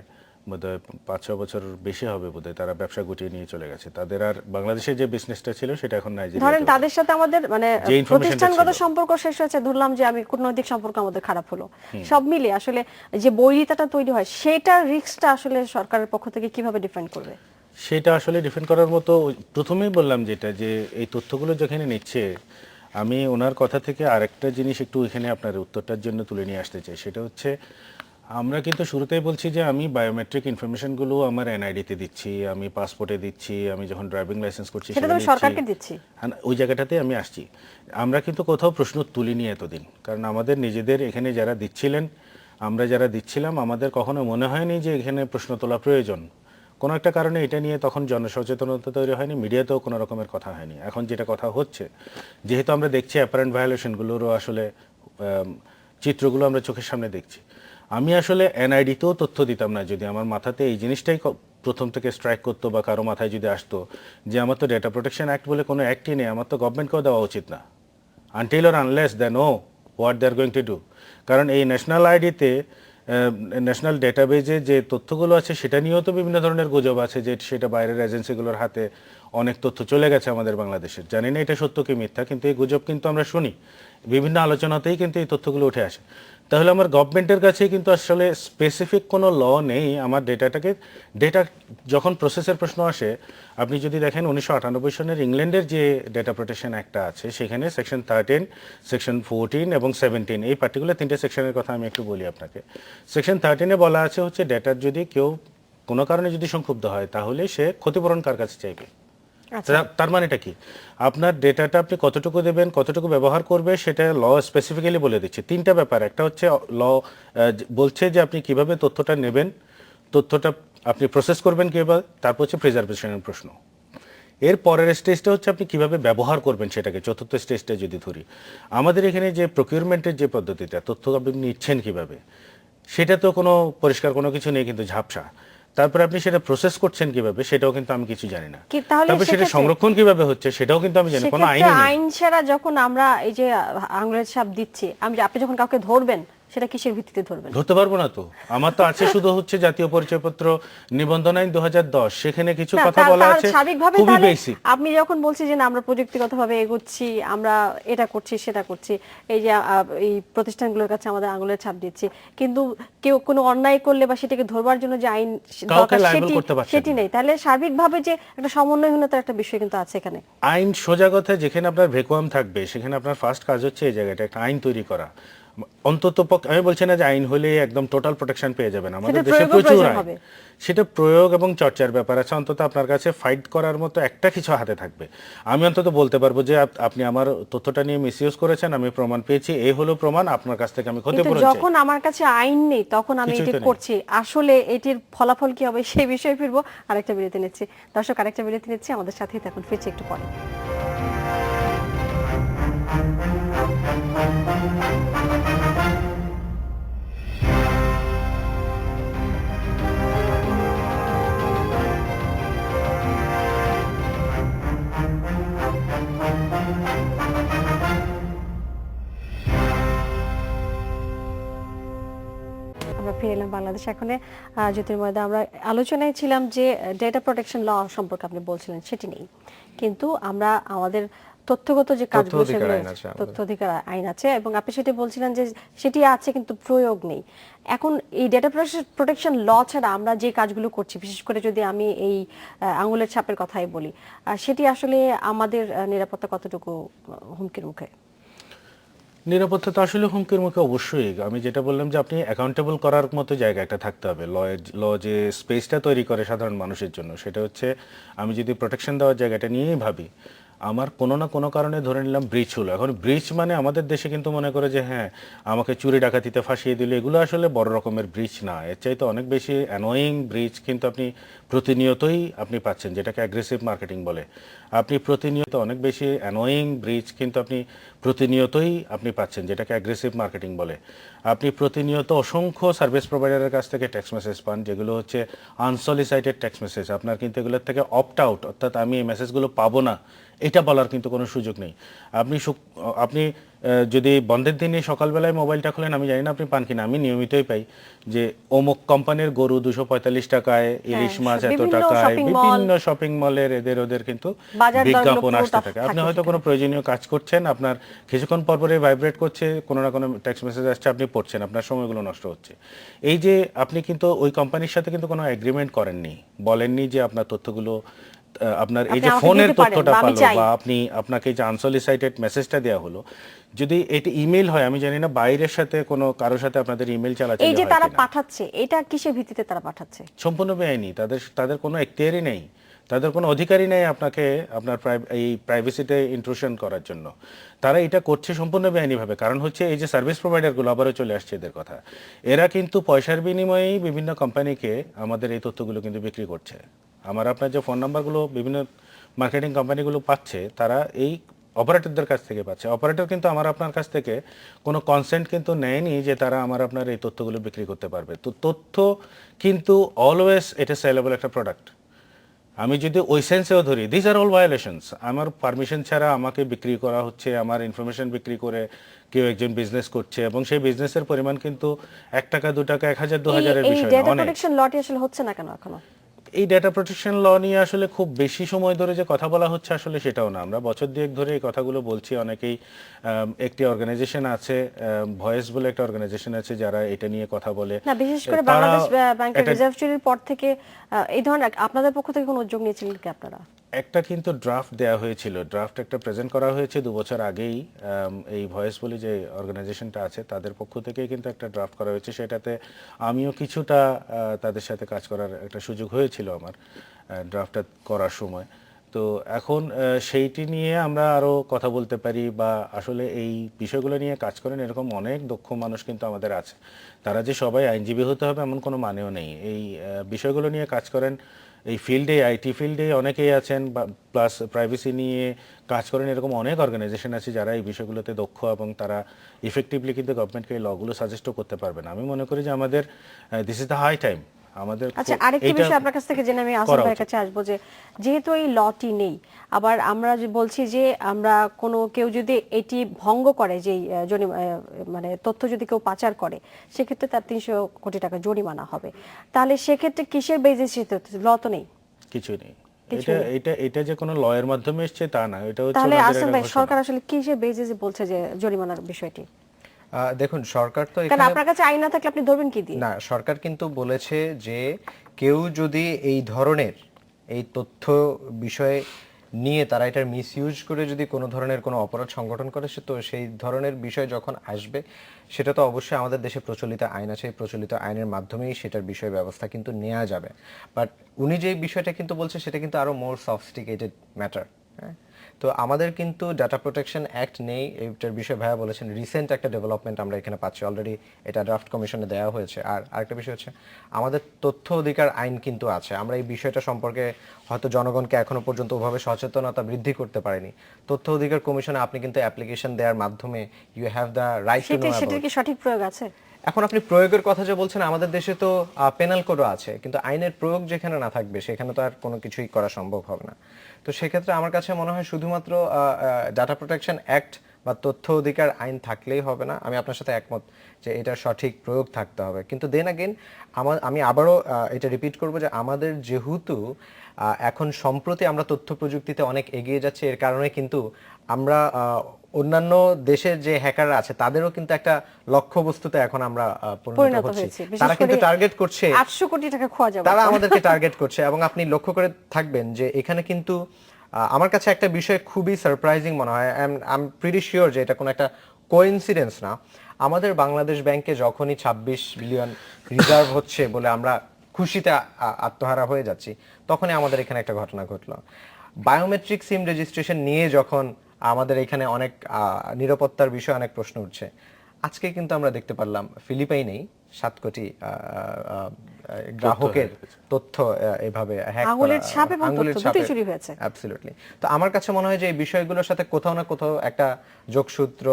S2: বোধহয় 5-6 বছর বেশি হবে বোধহয়, তারা ব্যবসা গুটিয়ে নিয়ে চলে গেছে। তাদের আর বাংলাদেশের যে বিজনেসটা ছিল সেটা এখন
S1: ধরেন
S2: নাইজেরিয়াতে।
S1: তাদের সাথে আমাদের মানে
S2: যে information টা
S1: প্রতিষ্ঠানগত
S2: ছিল।
S1: সম্পর্ক শেষ হয়েছে, ধরলাম যে আমি কূটনৈতিক সম্পর্ক আমাদের খারাপ হলো, সব মিলে আসলে যে বৈরিতাটা তৈরি হয় সেটার রিস্কটা আসলে সরকারের পক্ষ থেকে কিভাবে ডিফাইন করবে?
S2: সেটা আসলে ডিফেন্ড করার মতো, প্রথমেই বললাম যেটা, যে এই তথ্যগুলো যেখানে নিচ্ছে, আমি ওনার কথা থেকে আরেকটা জিনিস একটু এখানে আপনার উত্তরটার জন্য তুলে নিয়ে আসতে চাই। সেটা হচ্ছে, আমরা কিন্তু শুরুতেই বলছি যে আমি বায়োমেট্রিক ইনফরমেশনগুলো আমার এনআইডিতে দিচ্ছি, আমি পাসপোর্টে দিচ্ছি, আমি যখন ড্রাইভিং লাইসেন্স করছি
S1: সেটা তো আমি
S2: সেখানে
S1: সরকারকে দিচ্ছি।
S2: হ্যাঁ, ওই জায়গাটাতে আমি আসছি। আমরা কিন্তু কোথাও প্রশ্ন তুলিনি এতদিন, কারণ আমাদের নিজেদের এখানে যারা দিচ্ছিলেন, আমরা যারা দিচ্ছিলাম, আমাদের কখনো মনে হয়নি যে এখানে প্রশ্ন তোলা প্রয়োজন। কোনো একটা কারণে এটা নিয়ে তখন জনসচেতনতা তৈরি হয়নি, মিডিয়াতেও কোনো রকমের কথা হয়নি। এখন যেটা কথা হচ্ছে, যেহেতু আমরা দেখছি অ্যাপারেন্ট ভায়োলেশনগুলোরও আসলে চিত্রগুলো আমরা চোখের সামনে দেখছি। আমি আসলে এনআইডিতেও তথ্য দিতাম না যদি আমার মাথাতে এই জিনিসটাই প্রথম থেকে স্ট্রাইক করতো, বা কারো মাথায় যদি আসতো যে আমার তো ডেটা প্রোটেকশন অ্যাক্ট বলে কোনো অ্যাক্টই নেই, আমার তো গভর্নমেন্টকেও দেওয়া উচিত না, until or unless they know what they are going to do. কারণ এই ন্যাশনাল আইডিতে, ন্যাশনাল ডেটাবেজে যে তথ্যগুলো আছে সেটা নিয়েও তো বিভিন্ন ধরনের গুজব আছে যে সেটা বাইরের এজেন্সিগুলোর হাতে অনেক তথ্য চলে গেছে আমাদের বাংলাদেশের। জানি না এটা সত্য কি মিথ্যা, কিন্তু এই গুজব কিন্তু আমরা শুনি, বিভিন্ন আলোচনাতেই কিন্তু এই তথ্যগুলো উঠে আসে। তাহলে আমার গভর্নমেন্টের কাছে কিন্তু আসলে স্পেসিফিক কোনো ল নেই আমার ডেটা যখন প্রসেসের প্রশ্ন আসে। আপনি যদি দেখেন 1998 সনের ইংল্যান্ডের যে ডেটা প্রোটেকশন অ্যাক্টটা আছে, সেখানে সেকশন 13, সেকশন 14 এবং 17, এই পার্টিকুলার 3টে সেকশনের কথা আমি একটু বলি আপনাকে। সেকশন 13-এ বলা আছে হচ্ছে, ডেটার যদি কেউ কোনো কারণে যদি সংক্ষুব্ধ হয় তাহলে সে ক্ষতিপূরণ কার কাছে চাইবে। তার মানেটা কি, আপনার ডেটাটা আপনি কতটুকু দেবেন, কতটুকু ব্যবহার করবে, সেটা ল স্পেসিফিক্যালি বলে দিচ্ছে। 3টা ব্যাপার, একটা হচ্ছে ল বলছে যে আপনি কিভাবে তথ্যটা নেবেন, তথ্যটা আপনি প্রসেস করবেন কিভাবে, তারপর হচ্ছে প্রিজার্ভেশনের প্রশ্ন। এর পরের স্টেজটা হচ্ছে আপনি কিভাবে ব্যবহার করবেন সেটাকে, চতুর্থ স্টেজটা যদি ধরি। আমাদের এখানে যে প্রকিউরমেন্টের যে পদ্ধতিটা, তথ্য আপনি নিচ্ছেন কিভাবে, সেটা তো কোনো পরিষ্কার কোনো কিছু নেই, কিন্তু ঝাপসা। তারপরে আপনি সেটা প্রসেস করছেন কিভাবে, সেটাও কিন্তু আমি কিছু জানি না।
S1: তাহলে
S2: তারপর সেটা সংরক্ষণ কিভাবে হচ্ছে সেটাও কিন্তু আমি জানি, কোনো আইন নেই।
S1: আইন ছাড়া যখন আমরা এই যে আঙুলের ছাপ দিচ্ছি, আপনি যখন কাউকে ধরবেন সেটা কিসের ভিত্তিতে ধরবেন?
S2: ধরতে পারবো না তো, আমার তো আছে শুধু হচ্ছে জাতীয় পরিচয়পত্র নিবন্ধন আইন 2010, সেখানে কিছু কথা বলা আছে খুবই বেসিক।
S1: আপনি যখন বলছি যে না আমরা প্রযুক্তিগতভাবে এগোচ্ছি, আমরা এটা করছি সেটা করছি, এই যে এই প্রতিষ্ঠানগুলোর কাছে আমাদের আঙুলের ছাপ দিচ্ছি, কিন্তু কেউ কোনো অন্যায় করলে বা সেটাকে ধরবার জন্য যে আইন দরকার সেটি নেই, তাহলে সার্বিকভাবে যে একটা সমন্বয়হীনতার একটা বিষয় কিন্তু আছে এখানে।
S2: আইন সোজা কথা, যেখানে আপনার ভ্যাকুয়াম থাকবে সেখানে আপনার ফার্স্ট কাজ হচ্ছে এই জায়গাটা একটা আইন তৈরি করা। অন্তত আমি বলছি না যে আইন হলে একদম টোটাল প্রোটেকশন পেয়ে যাবেন, আমাদের দেশে প্রচুর আইন, সেটা প্রয়োগ এবং চর্চার ব্যাপার আছে। অন্তত আপনার কাছে ফাইট করার মতো একটা কিছু হাতে থাকবে। আমি অন্তত বলতে পারবো যে আপনি আমার তথ্যটা নিয়ে মিসইউজ করেছেন, আমি প্রমাণ পেয়েছি, এই হলো প্রমাণ, আপনার কাছ থেকে আমি ক্ষতিপূরণ চাই।
S1: যখন আমার কাছে আইন নেই তখন আমি এটা করছি, আসলে এটির ফলাফল কি হবে সেই বিষয়ে ফিরবো। আরেকটা বিরতি নিচ্ছি দর্শক, আরেকটা বিরতি নিচ্ছি, আমাদের সাথেই থাকুন, ফিরছি একটু পরে। আমরা ফিরে এলাম বাংলাদেশ এখনে। জ্যোতির্ময় দা, আমরা আলোচনায় ছিলাম যে ডেটা প্রোটেকশন ল সম্পর্কে আপনি বলছিলেন সেটি নেই, কিন্তু আমরা আমাদের তথ্যগত যে কাজগুলো
S3: অধিকার
S1: সেগুলো
S3: আইন আছে আমাদের।
S1: তথ্য অধিকার আইন আছে, এবং আপনি সেটা বলছিলেন যে সেটি আছে কিন্তু প্রয়োগ নেই। এখন এই ডেটা প্রোটেকশন ল ছাড়া আমরা যে কাজগুলো করছি, বিশেষ করে যদি আমি এই আঙুলের ছাপের কথাই বলি, সেটি আসলে আমাদের নিরাপত্তা কতটুকু হুমকির মুখে?
S2: নিরাপত্তা তো আসলে হুমকির মুখে অবশ্যই। আমি যেটা বললাম যে আপনি অ্যাকাউন্টেবল করার মতো জায়গা একটা থাকতে হবে। ল যে স্পেসটা তৈরি করে সাধারণ মানুষের জন্য, সেটা হচ্ছে আমি যদি প্রোটেকশন দেওয়ার জায়গাটা নিয়েই ভাবি, আমার কোনো না কোনো কারণে ধরে নিলাম ব্রিচ হলো। এখন ব্রিচ মানে আমাদের দেশে কিন্তু মনে করে যে হ্যাঁ আমাকে চুরি ডাকাতিতে ফাঁসিয়ে দিলে, এগুলো আসলে বড় রকমের ব্রিচ না। এর চাইতে অনেক বেশি অ্যানোয়িং ব্রিচ কিন্তু আপনি প্রতিনিয়তই আপনি পাচ্ছেন, যেটাকে অ্যাগ্রেসিভ মার্কেটিং বলে। আপনি প্রতিনিয়ত অনেক বেশি অ্যানোয়িং ব্রিচ কিন্তু আপনি প্রতিনিয়তই আপনি পাচ্ছেন, যেটাকে অ্যাগ্রেসিভ মার্কেটিং বলে। আপনি প্রতিনিয়ত অসংখ্য সার্ভিস প্রোভাইডারের কাছ থেকে টেক্সট মেসেজ পান, যেগুলো হচ্ছে আনসলিসাইটেড টেক্সট মেসেজ। আপনার কিন্তু এগুলোর থেকে অপ্ট আউট, অর্থাৎ আমি এই মেসেজগুলো পাবো না, এটা বলার কিন্তু কোনো সুযোগ নেই। আপনি যদি বন্ধের দিনে সকালবেলায় মোবাইলটা খোলেন, আমি জানি না আপনি পান কিনা, আমি নিয়মিতই পাই যে অমুক কোম্পানির গরু 245 টাকায়, ইলিশ মাছ এত
S1: বিভিন্ন
S2: টাকায়,
S1: shopping mall,
S2: বিভিন্ন শপিং মলের ওদের কিন্তু
S1: বাজার দরগুলো
S2: বিজ্ঞাপন
S1: পুরোটা
S2: আসতে থাকে। আপনি
S1: থাকে
S2: হয়তো কোনো প্রয়োজনীয় কাজ করছেন, আপনার কিছুক্ষণ পরপরই ভাইব্রেট করছে, কোনো না কোনো টেক্সট মেসেজ আসছে, আপনি পড়ছেন, আপনার সময়গুলো নষ্ট হচ্ছে। এই যে আপনি কিন্তু ওই কোম্পানির সাথে কিন্তু কোনো এগ্রিমেন্ট করেননি, বলেননি যে আপনার তথ্যগুলো আপনার এই
S1: আপনি
S2: যে
S1: আমাকে
S2: ফোনের
S1: দিতে পারেন
S2: তথ্যটা
S1: বা আমি
S2: পালো,
S1: চাই।
S2: বা আপনাকে যে আনসলিসাইটেড মেসেজটা দেওয়া হলো, যদি এটা ইমেল হয়, আমি জানি না বাইরের সাথে কোনো কারোর সাথে আপনাদের ইমেল
S1: এই
S2: চালাচালি
S1: যে
S2: হয়
S1: তারা
S2: কিনা।
S1: পাঠাচ্ছে, এটা কিসের ভিত্তিতে তারা পাঠাচ্ছে?
S2: সম্পূর্ণ বেআইনি। তাদের কোনো এখতিয়ারই নেই, তাদের কোনো অধিকারই নেই আপনাকে আপনার এই প্রাইভেসিতে ইন্ট্রুশন করার জন্য। তারা এটা করছে সম্পূর্ণ বেআইনিভাবে। কারণ হচ্ছে এই যে সার্ভিস প্রোভাইডারগুলো, আবারও চলে আসছে এদের কথা, এরা কিন্তু পয়সার বিনিময়েই বিভিন্ন কোম্পানিকে আমাদের এই তথ্যগুলো কিন্তু বিক্রি করছে। আপনার যে ফোন নাম্বারগুলো বিভিন্ন মার্কেটিং কোম্পানিগুলো পাচ্ছে, তারা এই অপারেটরদের কাছ থেকে পাচ্ছে। অপারেটর কিন্তু আপনার কাছ থেকে কোনো কনসেন্ট কিন্তু নেয়নি যে তারা আপনার এই তথ্যগুলো বিক্রি করতে পারবে। তো তথ্য কিন্তু অলওয়েজ এটা সেলেবল একটা প্রোডাক্ট। আমি যদি ওই সেন্সেও ধরি, দিস আর অল ভায়োলেশনস। আমার পারমিশন ছাড়া আমাকে বিক্রি করা হচ্ছে, আমার ইনফরমেশন বিক্রি করে কেউ একজন বিজনেস করছে, এবং সেই বিজনেসের পরিমাণ কিন্তু 1 টাকা 2 টাকা 1000 2000 এর
S1: এই
S2: বিষয় না,
S1: ডেটা
S2: অনেক।
S1: প্রোটেকশন লটি আসলে হচ্ছে না কেন এখনো?
S2: এই ডেটা প্রোটেকশন ল নিয়ে আসলে খুব বেশি সময় ধরে যে কথা বলা হচ্ছে আসলে সেটাও না। আমরা বছর দুয়েক ধরে এই কথাগুলো বলছি। অনেকেই একটি অর্গানাইজেশন আছে, ভয়েস বলে একটা অর্গানাইজেশন আছে, যারা এটা নিয়ে কথা বলে।
S1: না, বিশেষ করে
S2: তারা
S1: বাংলাদেশ ব্যাংকের
S2: একটা
S1: রিজার্ভ চুরির পর থেকে এই ধরনের আপনাদের পক্ষ থেকে কোনো উদ্যোগ নিয়েছিলেন কি আপনারা?
S2: একটা কিন্তু ড্রাফট দেওয়া হয়েছিল, ড্রাফট একটা প্রেজেন্ট করা হয়েছে 2 বছর আগেই। এই ভয়েস বলে যে অর্গানাইজেশনটা আছে, তাদের পক্ষ থেকেই কিন্তু একটা ড্রাফট করা হয়েছে। সেটাতে আমিও কিছুটা তাদের সাথে কাজ করার একটা সুযোগ হয়েছিল আমার ড্রাফটটা করার সময়। তো এখন সেইটি নিয়ে আমরা আরও কথা বলতে পারি, বা আসলে এই বিষয়গুলো নিয়ে কাজ করেন এরকম অনেক দক্ষ মানুষ কিন্তু আমাদের আছে। তারা যে সবাই আইনজীবী হতে হবে এমন কোনো মানেও নেই। এই বিষয়গুলো নিয়ে কাজ করেন এই ফিল্ডে, আইটি ফিল্ডে অনেকেই আছেন, বা প্লাস প্রাইভেসি নিয়ে কাজ করেন এরকম অনেক অর্গানাইজেশন আছে যারা এই বিষয়গুলোতে দক্ষ, এবং তারা ইফেক্টিভলি কিন্তু গভর্নমেন্টকে এই লগুলো সাজেস্টও করতে পারবেন। আমি মনে করি যে আমাদের this is the high time আমাদের।
S1: আচ্ছা, আরেকটা বিষয় আপনার কাছ থেকে জেনে আমি আসল ভাইয়ের কাছে আসবো, যে যেহেতু এই লটি নেই, আবার আমরা যে বলছি যে আমরা কেউ যদি এটি ভঙ্গ করে, যে মানে তথ্য যদি কেউ পাচার করে, সেক্ষেত্রে তার 300 কোটি টাকা জরিমানা হবে। তাহলে সেক্ষেত্রে কিসের বেসিসে? ল তো নেই,
S2: কিছুই নেই। এটা যে কোনো লয়ের মাধ্যমে এসছে তা না, এটা হচ্ছে
S1: তাহলে
S2: ওনাদের
S1: আসল
S2: একটা
S1: ভাই
S2: ঘোষণা।
S1: সরকার আসলে কিসের বেসিসে বলছে যে জরিমানার বিষয়টি?
S3: দেখুন, সরকার তো
S1: কারণ
S3: এখানে
S1: আপনার কাছে আইন না থাকলে আপনি ধরবেন কি দিয়ে?
S3: না, সরকার কিন্তু বলেছে যে কেউ যদি এই ধরনের এই তথ্য বিষয়ে নিয়ে তারা এটার মিসইউজ করে যদি কোনো ধরনের কোনো অপরাধ সংগঠন করে, তো সেই ধরনের বিষয় যখন আসবে, সেটা তো অবশ্যই আমাদের দেশে প্রচলিত আইন আছে, এই প্রচলিত আইনের মাধ্যমেই সেটার বিষয় ব্যবস্থা কিন্তু নেওয়া যাবে। বাট উনি যে বিষয়টা কিন্তু বলছে, সেটা কিন্তু আরো মোর সফিস্টিকেটেড ম্যাটার। হ্যাঁ, তো আমাদের কিন্তু ডাটা প্রোটেকশন অ্যাক্ট নেই, এটার বিষয়ে ভাইয়া বলেছেন। রিসেন্ট একটা ডেভেলপমেন্ট আমরা এখানে পাচ্ছি, অলরেডি এটা ড্রাফট কমিশনে দেওয়া হয়েছে। আর আরেকটা বিষয় হচ্ছে, আমাদের তথ্য অধিকার আইন কিন্তু আছে। আমরা এই বিষয়টা সম্পর্কে হয়তো জনগণকে এখনো পর্যন্ত ওভাবে সচেতনতা বৃদ্ধি করতে পারিনি। তথ্য অধিকার কমিশনে আপনি কিন্তু অ্যাপ্লিকেশন দেওয়ার মাধ্যমে you have the right to know
S1: সেটার
S3: অ্যাবাউট।
S1: কি সঠিক প্রয়োগ আছে?
S3: এখন আপনি প্রয়োগের কথা যে বলছেন, আমাদের দেশে তো পেনাল কোডও আছে, কিন্তু আইনের প্রয়োগ যেখানে না থাকবে, সেখানে তো আর কোনো কিছুই করা সম্ভব হবে না। তো সেক্ষেত্রে আমার কাছে মনে হয় শুধুমাত্র ডাটা প্রোটেকশন অ্যাক্ট বা তথ্য অধিকার আইন থাকলেই হবে না, আমি আপনার সাথে একমত যে এটা সঠিক প্রয়োগ থাকতে হবে। কিন্তু দেন আগেন আমি আবারও এটা রিপিট করব যে আমাদের যেহেতু এখন সম্প্রতি আমরা তথ্য প্রযুক্তিতে অনেক এগিয়ে যাচ্ছে, এর কারণে কিন্তু আমরা অন্যান্য দেশের যে হ্যাকাররা আছে তাদেরও কিন্তু একটা লক্ষ্যবস্তুতে এখন আমরা পরিণত হচ্ছি।
S1: হয়েছি। বিশেষ
S3: তারা কিন্তু
S1: করে
S3: টার্গেট করছে,
S1: 800 কোটি টাকা খোয়া যাবে।
S3: তারা আমাদেরকে টার্গেট করছে। এবং আপনি লক্ষ্য করে থাকবেন যে এখানে কিন্তু আমার কাছে একটা বিষয় খুবই সারপ্রাইজিং মনে হয়, আই এম প্রিটি শিওর যে এটা কোনো একটা কোইন্সিডেন্স না। আমাদের বাংলাদেশ ব্যাংকে যখনই 26 বিলিয়ন রিজার্ভ হচ্ছে বলে আমরা খুশিতে আত্মহারা হয়ে যাচ্ছি, তখনই আমাদের এখানে একটা ঘটনা ঘটলো। বায়োমেট্রিক সিম রেজিস্ট্রেশন নিয়ে যখন আমাদের এখানে অনেক নিরাপত্তার বিষয়ে অনেক প্রশ্ন উঠছে, আজকে কিন্তু আমরা দেখতে পারলাম ফিলিপাইনেই 7 কোটি গ্রাহকের তথ্য এভাবে হ্যাক করা,
S1: আঙুলের ছাপ এবং
S3: আঙুলের
S1: তথ্য
S3: ছাপে
S1: দুটোই চুরি হয়েছে।
S3: অ্যাবসলিউটলি। তো আমার কাছে মনে হয় যে এই বিষয়গুলোর সাথে কোথাও না কোথাও একটা যোগসূত্র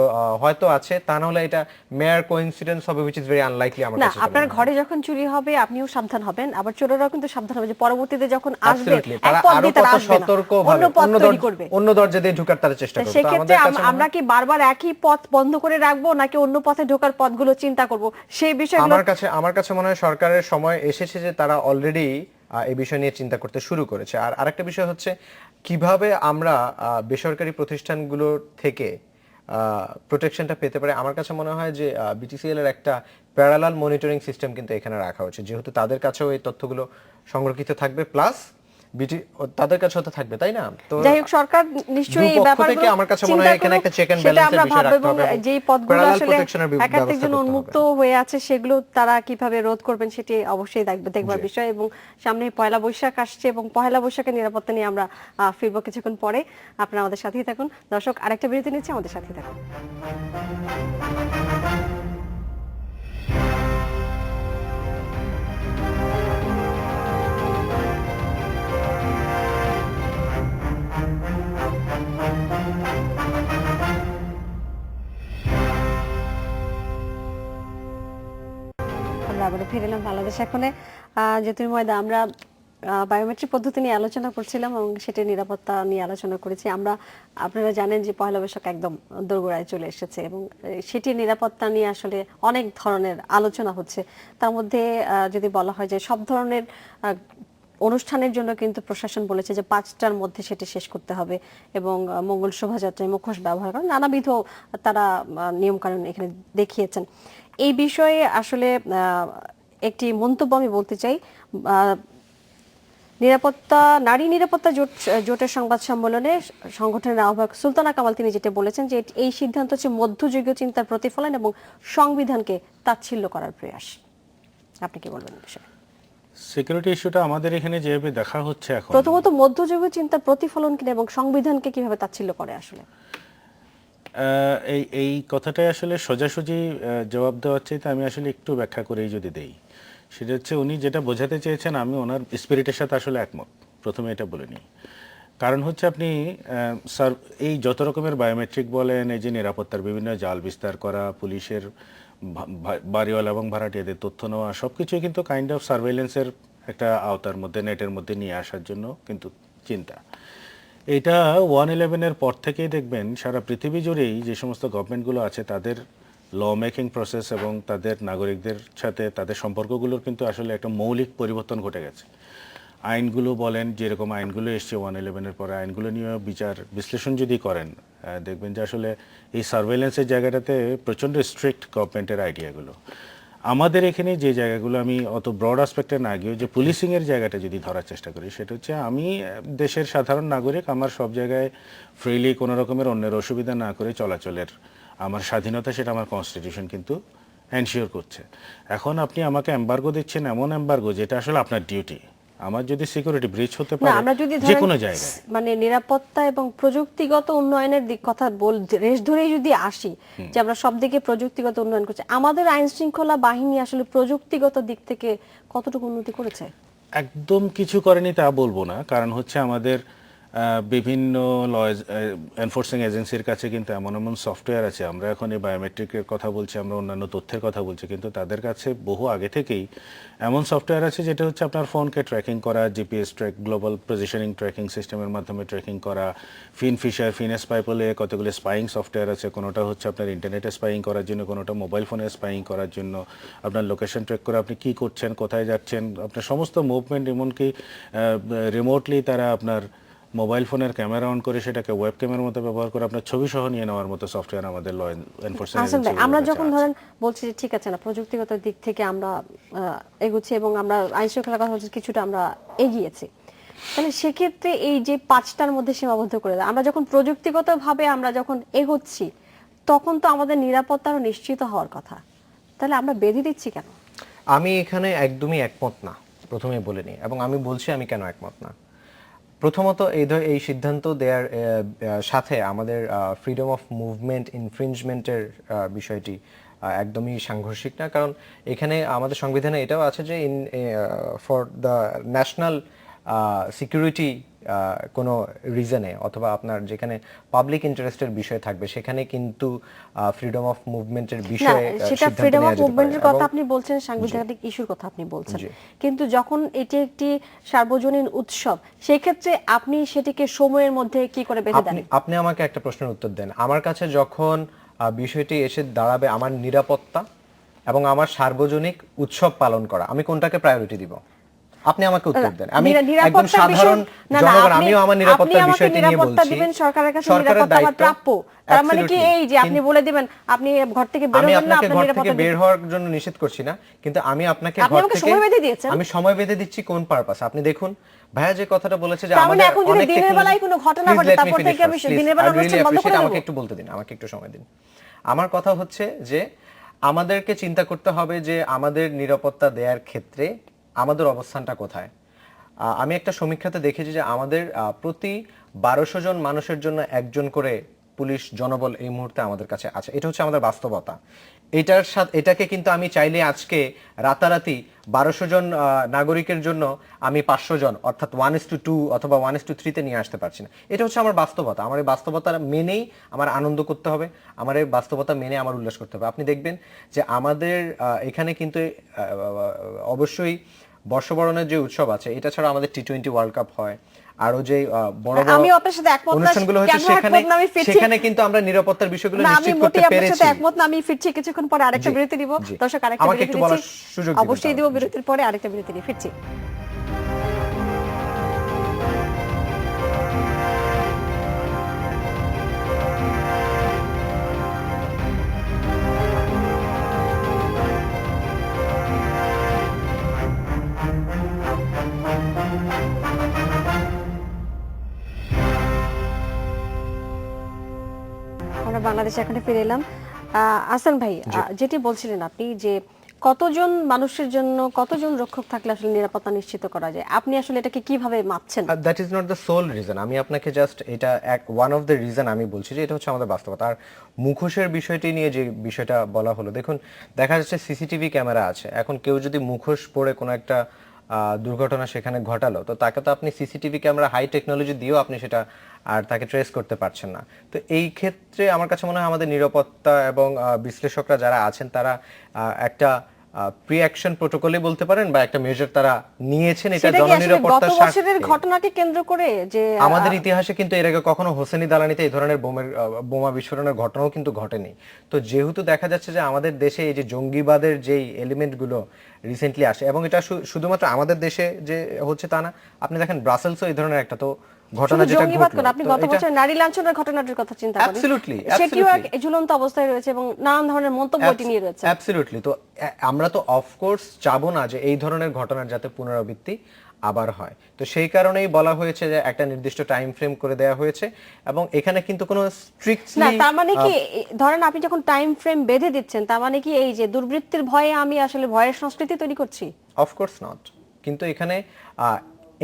S3: হয়তো আছে, তা না হলে এটা মেয়ার কোইন্সিডেন্স হবে, হুইচ ইজ ভেরি আনলাইকলি আমার
S1: না,
S3: কাছে।
S1: আপনার ঘরে যখন চুরি হবে আপনিও সাবধান হবেন, আবার চোরেরাও কিন্তু সাবধান হবে যে পরবর্তীতে যখন আসবে
S3: Absolutely,
S1: এক
S3: তারা
S1: পথ
S3: আরো
S1: দিয়ে তারা
S3: কত
S1: আসবে না,
S3: সতর্কভাবে
S1: অন্য পথ তৈরি করবে।
S3: অন্য দরজা দিয়ে ঢোকার তারা চেষ্টা
S1: তো
S3: করবে। তো
S1: সেক্ষেত্রে
S3: আমাদের কাছে
S1: আমরা কি বারবার একই পথ বন্ধ করে রাখবো নাকি অন্য পথে ঢোকার পথগুলো চিন্তা করব, সেই বিষয়গুলো
S3: আমার কাছে মনে হয় সরকারের সময় এসেছে যে তারা অলরেডি এই বিষয় নিয়ে চিন্তা করতে শুরু করেছে। আর আরেকটা বিষয় হচ্ছে কিভাবে আমরা বেসরকারি প্রতিষ্ঠানগুলো থেকে প্রোটেকশনটা পেতে পারে। আমার কাছে মনে হয় যে বিটিসিএল এর একটা প্যারালাল মনিটরিং সিস্টেম কিন্তু এখানে রাখা উচিত, যেহেতু তাদের কাছেও এই তথ্যগুলো সংরক্ষিত থাকবে, প্লাস তাদের কাছেও তো থাকবে, তাই না? তো
S1: যাই হোক, সরকার নিশ্চয়ই এই ব্যাপারগুলো
S3: আমার কাছে মনে হয় এখানে একটা চেক এন্ড
S1: সেটা
S3: ব্যালেন্সের
S1: আমরা
S3: বিষয়
S1: ভাববো,
S3: রাখতে
S1: এবং
S3: হবে,
S1: যেই পথগুলো
S3: প্যারালাল
S1: আসলে
S3: প্রোটেকশনের
S1: একাধিক জন
S3: ব্যবস্থা
S1: উন্মুক্ত
S3: করতে হবে।
S1: হয়ে আছে সেগুলো তারা কিভাবে রোধ করবেন সেটি অবশ্যই দেখবার বিষয়। এবং সামনে পয়লা বৈশাখ আসছে এবং পয়লা বৈশাখের নিরাপত্তা নিয়ে আমরা ফিরবো কিছুক্ষণ পরে। আপনারা আমাদের সাথেই থাকুন দর্শক, আরেকটা বিরতি নিচ্ছে, আমাদের সাথেই থাকুন। আমরা আবারও ফিরে এলাম বাংলাদেশ এখনে। জ্যোতির্ময়দা, আমরা বায়োমেট্রিক পদ্ধতি নিয়ে আলোচনা করছিলাম এবং সেটির নিরাপত্তা নিয়ে আলোচনা করেছি। আপনারা জানেন যে পয়লা বৈশাখ একদম দোরগোড়ায় চলে এসেছে এবং সেটির নিরাপত্তা নিয়ে আসলে অনেক ধরনের আলোচনা হচ্ছে। তার মধ্যে যদি বলা হয় যে সব ধরনের অনুষ্ঠানের জন্য কিন্তু প্রশাসন বলেছে যে 5টার মধ্যে সেটি শেষ করতে হবে এবং মঙ্গল শোভাযাত্রায় মুখোশ ব্যবহার করেন, নানাবিধ তারা নিয়মকানুন এখানে দেখিয়েছেন। এই বিষয়ে আসলে একটি মন্তব্য আমি বলতে চাই। নারী নিরাপত্তা জোটের সংবাদ সম্মেলনে সংগঠনের আহ্বায়ক সুলতানা কামাল তিনি যেটা বলেছেন যে এই সিদ্ধান্ত হচ্ছে মধ্যযুগীয় চিন্তার প্রতিফলন এবং সংবিধানকে তাচ্ছিল্য করার প্রয়াস। আপনি কি বলবেন এই বিষয়ে?
S2: সিকিউরিটি ইস্যুটা আমাদের এখানে যেভাবে দেখা হচ্ছে এখন,
S1: প্রথমত মধ্যযুগীয় চিন্তার প্রতিফলন কিনা এবং সংবিধানকে কিভাবে তাচ্ছিল্য করে আসলে
S2: এই কথাটাই আসলে সোজাসুজি জবাব দেওয়ার চাইতে আমি আসলে একটু ব্যাখ্যা করেই যদি দেই, সেটা হচ্ছে উনি যেটা বোঝাতে চেয়েছেন আমি ওনার স্পিরিটের সাথে আসলে একমত। প্রথমে এটা বলে নিই, কারণ হচ্ছে আপনি স্যার এই যত রকমের বায়োমেট্রিক বলেন, এই যে নিরাপত্তার বিভিন্ন জাল বিস্তার করা, পুলিশের বাড়িওয়ালা এবং ভাড়াটিয়াদের তথ্য নেওয়া, সব কিছুই কিন্তু কাইন্ড অফ সার্ভেইলেন্সের একটা আওতার মধ্যে, নেটের মধ্যে নিয়ে আসার জন্য কিন্তু চিন্তা। এটা 1/11-এর পর থেকেই দেখবেন সারা পৃথিবী জুড়েই যে সমস্ত গভর্নমেন্টগুলো আছে তাদের ল মেকিং প্রসেস এবং তাদের নাগরিকদের সাথে তাদের সম্পর্কগুলোর কিন্তু আসলে একটা মৌলিক পরিবর্তন ঘটে গেছে। আইনগুলো বলেন, যেরকম আইনগুলো এসছে 1/11-এর পরে, আইনগুলো নিয়ে বিচার বিশ্লেষণ যদি করেন দেখবেন যে আসলে এই সার্ভেইলেন্সের জায়গাটাতে প্রচণ্ড স্ট্রিক্ট গভর্নমেন্টের আইডিয়াগুলো। আমাদের এখানে যে জায়গাগুলো আমি অত ব্রড অ্যাসপেক্টে না গিয়েও যে পুলিশিংয়ের জায়গাটা যদি ধরার চেষ্টা করি, সেটা হচ্ছে আমি দেশের সাধারণ নাগরিক, আমার সব জায়গায় ফ্রিলি কোনো রকমের অন্যের অসুবিধা না করে চলাচলের আমার স্বাধীনতা, সেটা আমার কনস্টিটিউশন কিন্তু এনশিওর করছে। এখন আপনি আমাকে এম্বার্গো দিচ্ছেন, এমন এম্বার্গো যেটা আসলে আপনার ডিউটি। আমার যদি সিকিউরিটি ব্রিচ হতে পারে যে কোনো জায়গায়,
S1: মানে নিরাপত্তা এবং প্রযুক্তিগত উন্নয়নের দিক কথা রেশ ধরেই যদি আসি যে আমরা সব দিকে প্রযুক্তিগত উন্নয়ন করছি, আমাদের আইন শৃঙ্খলা বাহিনী আসলে প্রযুক্তিগত দিক থেকে কতটুকু উন্নতি করেছে?
S2: একদম কিছু করেনি তা বলবো না, কারণ হচ্ছে আমাদের বিভিন্ন ল এনফোর্সিং এজেন্সির কাছে কিন্তু এমন এমন সফটওয়্যার আছে, আমরা এখন এই বায়োমেট্রিকের কথা বলছি, আমরা অন্যান্য তথ্যের কথা বলছি, কিন্তু তাদের কাছে বহু আগে থেকেই এমন সফটওয়্যার আছে যেটা হচ্ছে আপনার ফোনকে ট্র্যাকিং করা, GPS track, global positioning tracking সিস্টেমের মাধ্যমে ট্র্যাকিং করা, ফিনফিশার, ফিনেস্পাই বলে কতগুলো স্পাইং সফটওয়্যার আছে, কোনোটা হচ্ছে আপনার ইন্টারনেটে স্পাইং করার জন্য, কোনোটা মোবাইল ফোনে স্পাইং করার জন্য, আপনার লোকেশন ট্র্যাক করে আপনি কী করছেন, কোথায় যাচ্ছেন, আপনার সমস্ত মুভমেন্ট, এমনকি রিমোটলি তারা আপনার মোবাইল ফোনের ক্যামেরা অন করে সেটাকে ওয়েব ক্যামেরার মতো ব্যবহার করে আপনার ছবি সহ নিয়ে নেওয়ার মতো সফটওয়্যার আমাদের ল এনফোর্সমেন্ট
S1: আসলে আমরা যখন ধরেন বলছি যে ঠিক আছে না, প্রযুক্তিগত দিক থেকে আমরা এগোচ্ছি এবং আমরা আইন শৃঙ্খলার কথা বলছি কিছুটা আমরা এগিয়েছি, তাহলে সেক্ষেত্রে এই যে 5টার মধ্যে সীমাবদ্ধ করে দেয়, আমরা যখন প্রযুক্তিগতভাবে আমরা যখন এগোচ্ছি তখন তো আমাদের নিরাপত্তা আরো নিশ্চিত হওয়ার কথা, তাহলে আমরা বেঁধে দিচ্ছি কেন?
S3: আমি এখানে একদমই একমত না, প্রথমে বলে নিই, এবং আমি বলছি আমি কেন একমত না। প্রথমত এই সিদ্ধান্ত দেওয়ার সাথে আমাদের ফ্রিডম অফ মুভমেন্ট ইনফ্রিঞ্জমেন্টের বিষয়টি একদমই সাংঘর্ষিক না, কারণ এখানে আমাদের সংবিধানে এটাও আছে যে ফর দ্য ন্যাশনাল সিকিউরিটি কোনো রিজনে অথবা আপনার যেখানে পাবলিক ইন্টারেস্টের বিষয় থাকবে সেখানে কিন্তু ফ্রিডম অফ মুভমেন্টের বিষয়ে
S1: সেটা ফ্রিডম অফ মুভমেন্টের কথা আপনি বলছেন, সাংবিধানিক ইস্যুর কথা আপনি বলছেন, কিন্তু যখন এটি একটি সার্বজনীন উৎসব সেই ক্ষেত্রে আপনি সেটিকে সময়ের মধ্যে কি করে বেঁধে দেন?
S3: আপনি আমাকে একটা প্রশ্নের উত্তর দেন। আমার কাছে যখন বিষয়টি এসে দাঁড়াবে আমার নিরাপত্তা এবং আমার সার্বজনিক উৎসব পালন করা, আমি কোনটাকে প্রায়োরিটি দিব? আপনি আমাকে উত্তর দেন। আমি একদম সাধারণ জনগণ, আমিও আমার নিরাপত্তার বিষয়টি নিয়ে বলছি।
S1: সরকারের কাছে নিরাপত্তা আমার প্রাপ্য, তার মানে কি এই যে আপনি বলে দিবেন আপনি ঘর থেকে বের হবেন না,
S3: আপনার নিরাপত্তা থেকে বের হওয়ার জন্য নিষেধ করছি না, কিন্তু আমি আপনাকে ঘর থেকে
S1: সময় বেঁধে দিয়েছেন।
S3: আমি সময় বেঁধে দিচ্ছি কোন পারপাস? আপনি দেখুন ভাইয়া যে কথাটা বলেছে যে
S1: আমাদের এখন যদি দিনের বেলায় কোনো ঘটনা ঘটে তারপর থেকে আমি দিনের বেলা অনুষ্ঠান বন্ধ করে দেব।
S3: আমাকে একটু বলতে দিন, আমাকে একটু সময় দিন। আমার কথা হচ্ছে যে আমাদেরকে চিন্তা করতে হবে যে আমাদের নিরাপত্তা দেওয়ার ক্ষেত্রে আমাদের অবস্থানটা কোথায়। আমি একটা সমীক্ষাতে দেখেছি যে আমাদের প্রতি 1200 জন মানুষের জন্য একজন করে পুলিশ জনবল এই মুহূর্তে আমাদের কাছে আছে। এটা হচ্ছে আমাদের বাস্তবতা। এটার সাথে এটাকে কিন্তু আমি চাইলে আজকে রাতারাতি 1200 জন নাগরিকের জন্য আমি 500 জন অর্থাৎ 1:2 অথবা 1:3 তে নিয়ে আসতে পারছি না। এটা হচ্ছে আমার বাস্তবতা। আমার এই বাস্তবতা মেনেই আমার আনন্দ করতে হবে, আমার এই বাস্তবতা মেনে আমার উল্লাস করতে হবে। আপনি দেখবেন যে আমাদের এখানে কিন্তু অবশ্যই বর্ষবরণের যে উৎসব আছে এটা ছাড়া আমাদের টি-20 ওয়ার্ল্ড কাপ হয়, আরো যে বড় বড়
S1: আমি আপনার সাথে একমত না,
S3: অনুষ্ঠানগুলো হচ্ছে সেখানে কিন্তু আমরা নিরাপত্তার বিষয়গুলো নিশ্চিত করতে পেরেছি।
S1: আমি সাথে একমত না, আমি ফিরছি কিছুক্ষণ পরে আরেকটা বিরতি দিব। দর্শক আরেকটা
S3: আমাকে একটু বলার সুযোগ দিন।
S1: অবশ্যই দিব, বিরতির পরে আরেকটা বিরতি নিয়ে ফিরছি। আমরা বাংলাদেশে এখন ফিরে এলাম। আহসান ভাই, যেটি বলছিলেন আপনি যে কতজন মানুষের জন্য কতজন রক্ষক থাকলে আসলে নিরাপত্তা নিশ্চিত করা যায়, আপনি আসলে এটাকে কিভাবে মাপছেন?
S3: That is not the sole reason. আমি আপনাকে জাস্ট এটা ওয়ান অফ দ্য রিজন আমি বলছি যে এটা হচ্ছে আমাদের বাস্তবতা। আর মুখোশের বিষয়টি নিয়ে যে বিষয়টা বলা হলো, দেখুন দেখা যাচ্ছে সিসিটিভি ক্যামেরা আছে, এখন কেউ যদি মুখোশ পরে কোনো একটা দুর্ঘটনা সেখানে ঘটালো, তো তাকে তো আপনি সিসিটিভি ক্যামেরা হাই টেকনোলজি দিয়েও আপনি সেটা আর তাকে ট্রেস করতে পারছেন না। তো এই ক্ষেত্রে আমার কাছে মনে হয় আমাদের নিরাপত্তা এবং বিশ্লেষকরা যারা আছেন তারা একটা প্রি অ্যাকশন প্রোটোকলে বলতে পারেন বা একটা মেজার তারা নিয়েছেন। এটা জননিরাপত্তার
S1: বছরের ঘটনাকে কেন্দ্র করে যে
S3: আমাদের ইতিহাসে কিন্তু এর আগে কখনো হোসেনি দালানিতে এই ধরনের বোমা বিস্ফোরণের ঘটনাও কিন্তু ঘটেনি। তো যেহেতু দেখা যাচ্ছে যে আমাদের দেশে এই যে জঙ্গিবাদের যেই এলিমেন্টগুলো রিসেন্টলি আসে, এবং এটা শুধুমাত্র আমাদের দেশে যে হচ্ছে তা না, আপনি দেখেন ব্রাসেলসও এই ধরনের একটা তো ঘটনা যেটা ঘটলো,
S1: আপনি গত বছর নারী লাঞ্ছনার ঘটনাটির কথা চিন্তা করেন, সেটিও এক ঝুলন্ত অবস্থায় রয়েছে এবং নানান ধরনের মন্তব্য নিয়ে রয়েছে।
S3: অ্যাবসলিউটলি। তো আমরা তো অফকোর্স চাবো না যে এই ধরনের ঘটনার যাতে পুনরাবৃত্তি আবার হয়। তো সেই কারণেই বলা হয়েছে যে একটা নির্দিষ্ট টাইম ফ্রেম করে দেওয়া হয়েছে, এবং এখানে কিন্তু কোনো স্ট্রিক্টলি
S1: না, তার মানে কি ধরেন আপনি যখন টাইম ফ্রেম বেঁধে দিচ্ছেন তার মানে কি এই যে দুর্বৃত্তির ভয়ে আমি আসলে ভয়ের সংস্কৃতি তৈরি করছি?
S3: Of course not. কিন্তু এখানে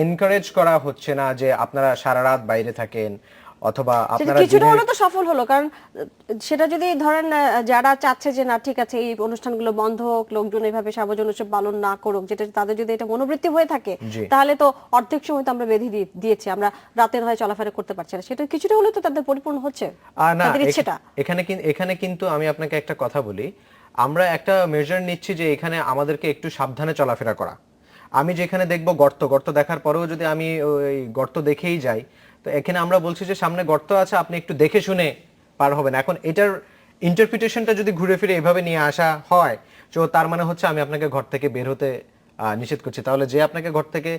S3: এনকারেজ করা হচ্ছে না যে আপনারা সারা রাত বাইরে থাকেন অথবা
S1: সেটা
S3: আপনারা
S1: কিছুটা
S3: দিনের-
S1: হলো তো সফল হলো, কারণ সেটা যদি ধরেন যারা চাচ্ছে যে না ঠিক আছে এই অনুষ্ঠানগুলো বন্ধ হোক, লোকজন এইভাবে সার্বজনীন উৎসব পালন না করুক, যেটা তাদের যদি এটা মনোবৃত্তি হয়ে থাকে,
S3: জি।
S1: তাহলে তো অর্ধেক সময় তো আমরা বেঁধে দিয়েছি, আমরা রাতের হয় চলাফেরা করতে পারছি না, সেটা কিছুটা হলে তো তাদের পরিপূর্ণ হচ্ছে
S3: না,
S1: তাদের ইচ্ছেটা।
S3: এখানে কিন্তু আমি আপনাকে একটা কথা বলি, আমরা একটা মেজার নিচ্ছি যে এখানে আমাদেরকে একটু সাবধানে চলাফেরা করা। আমি যেখানে দেখব গর্ত দেখার পরেও যদি আমি ওই গর্ত দেখেই যাই, তো এখানে আমরা বলছি যে সামনে গর্ত আছে, আপনি একটু দেখে শুনে পার হবেন। এখন এটার ইন্টারপ্রিটেশনটা যদি ঘুরে ফিরে এভাবে নিয়ে আসা হয়, তো তার মানে হচ্ছে আমি আপনাকে ঘর থেকে বের হতে নিষেধ করছি। তাহলে যে আপনাকে ঘর থেকে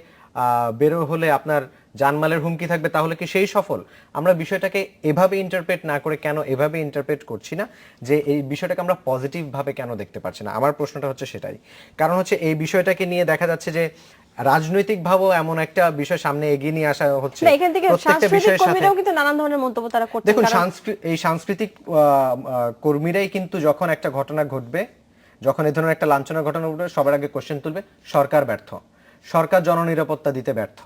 S3: বের হলে আপনার জানমালের হুমকি থাকবে, তাহলে কি সেই সফল? আমরা বিষয়টাকে এভাবে ইন্টারপ্রেট না করে কেন এভাবে ইন্টারপ্রেট করছি না, যে এই বিষয়টাকে আমরা পজিটিভ ভাবে কেন দেখতে পারছি না? আমার প্রশ্নটা হচ্ছে সেটাই। কারণ হচ্ছে এই বিষয়টাকে নিয়ে দেখা যাচ্ছে যে রাজনৈতিক ভাবেও এমন একটা বিষয় সামনে এগিয়ে নিয়ে আসা হচ্ছে।
S1: না, এখান থেকে
S3: প্রত্যেকটা
S1: সাংস্কৃতিক
S3: বিষয়ের সাথে
S1: কর্মীরাও কিন্তু নানান ধরনের মন্তব্য তারা করছেন।
S3: দেখুন,
S1: কারণ
S3: এই সাংস্কৃতিক কর্মীরাই কিন্তু যখন একটা ঘটনা ঘটবে, যখন এই ধরনের একটা লাঞ্ছনার ঘটনা ঘটবে, সবার আগে কোশ্চেন তুলবে সরকার ব্যর্থ, সরকার জননিরাপত্তা দিতে ব্যর্থ।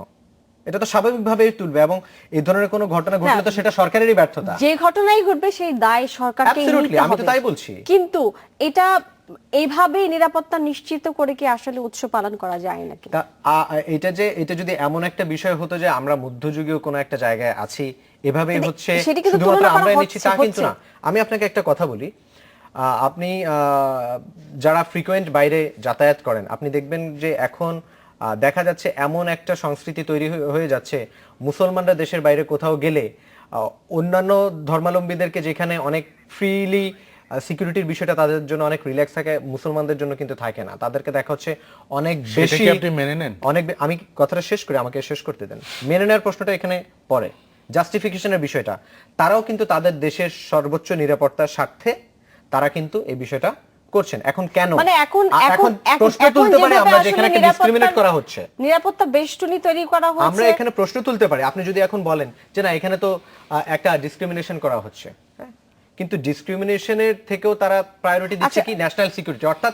S3: এটা তো স্বাভাবিকভাবেই তুলবে, এবং এই ধরনের কোনো ঘটনা ঘটলে তো সেটা সরকারেরই ব্যর্থতা।
S1: যে ঘটনাই ঘটবে সেই দায় সরকারকে
S3: Absolutely,
S1: নিতে
S3: আমি তো
S1: হবে।
S3: তাই বলছি।
S1: কিন্তু এটা এইভাবেই নিরাপত্তা নিশ্চিত করে কি আসলে উৎসব পালন করা যায় নাকি?
S3: তা এটা যদি এমন একটা বিষয় হতো যে আমরা মধ্যযুগীয় কোনো একটা জায়গায় আছি, এভাবেই
S1: কিন্তু
S3: হচ্ছে
S1: সেটা কিন্তু
S3: শুধুমাত্র
S1: তুলনা করা
S3: আমরাই নিচ্ছি তা
S1: হচ্ছে।
S3: কিন্তু না। আমি আপনাকে একটা কথা বলি, আপনি যারা ফ্রিকোয়েন্ট বাইরে যাতায়াত করেন, আপনি দেখবেন যে এখন দেখা যাচ্ছে এমন একটা সংস্কৃতি তৈরি হয়ে যাচ্ছে, মুসলমানরা দেশের বাইরে কোথাও গেলে অন্যান্য ধর্মাবলম্বীদেরকে যেখানে অনেক ফ্রিলি সিকিউরিটির বিষয়টা তাদের জন্য অনেক রিল্যাক্স থাকে, মুসলমানদের জন্য কিন্তু থাকে না। তাদেরকে দেখা হচ্ছে অনেক
S2: সেটা
S3: বেশি।
S2: কি আপনি মেনে নেন?
S3: আমি কথাটা শেষ করি, আমাকে শেষ করতে দেন। মেনে নেওয়ার প্রশ্নটা এখানে পড়ে, জাস্টিফিকেশনের বিষয়টা। তারাও কিন্তু তাদের দেশের সর্বোচ্চ নিরাপত্তার স্বার্থে তারা কিন্তু এই বিষয়টা করছেন। এখন কেন
S1: মানে এখন
S3: প্রশ্ন তুলতে পারি আমরা যেখানে একটা ডিসক্রিমিনেট করা হচ্ছে,
S1: নিরাপত্তা বেষ্টনী তৈরি করা হচ্ছে,
S3: আমরা এখানে প্রশ্ন তুলতে পারি। আপনি যদি এখন বলেন যে না, এখানে তো একটা ডিসক্রিমিনেশন করা হচ্ছে, হ্যাঁ, কিন্তু ডিসক্রিমিনেশনের থেকেও তারা প্রায়োরিটি দিচ্ছে কি ন্যাশনাল সিকিউরিটি, অর্থাৎ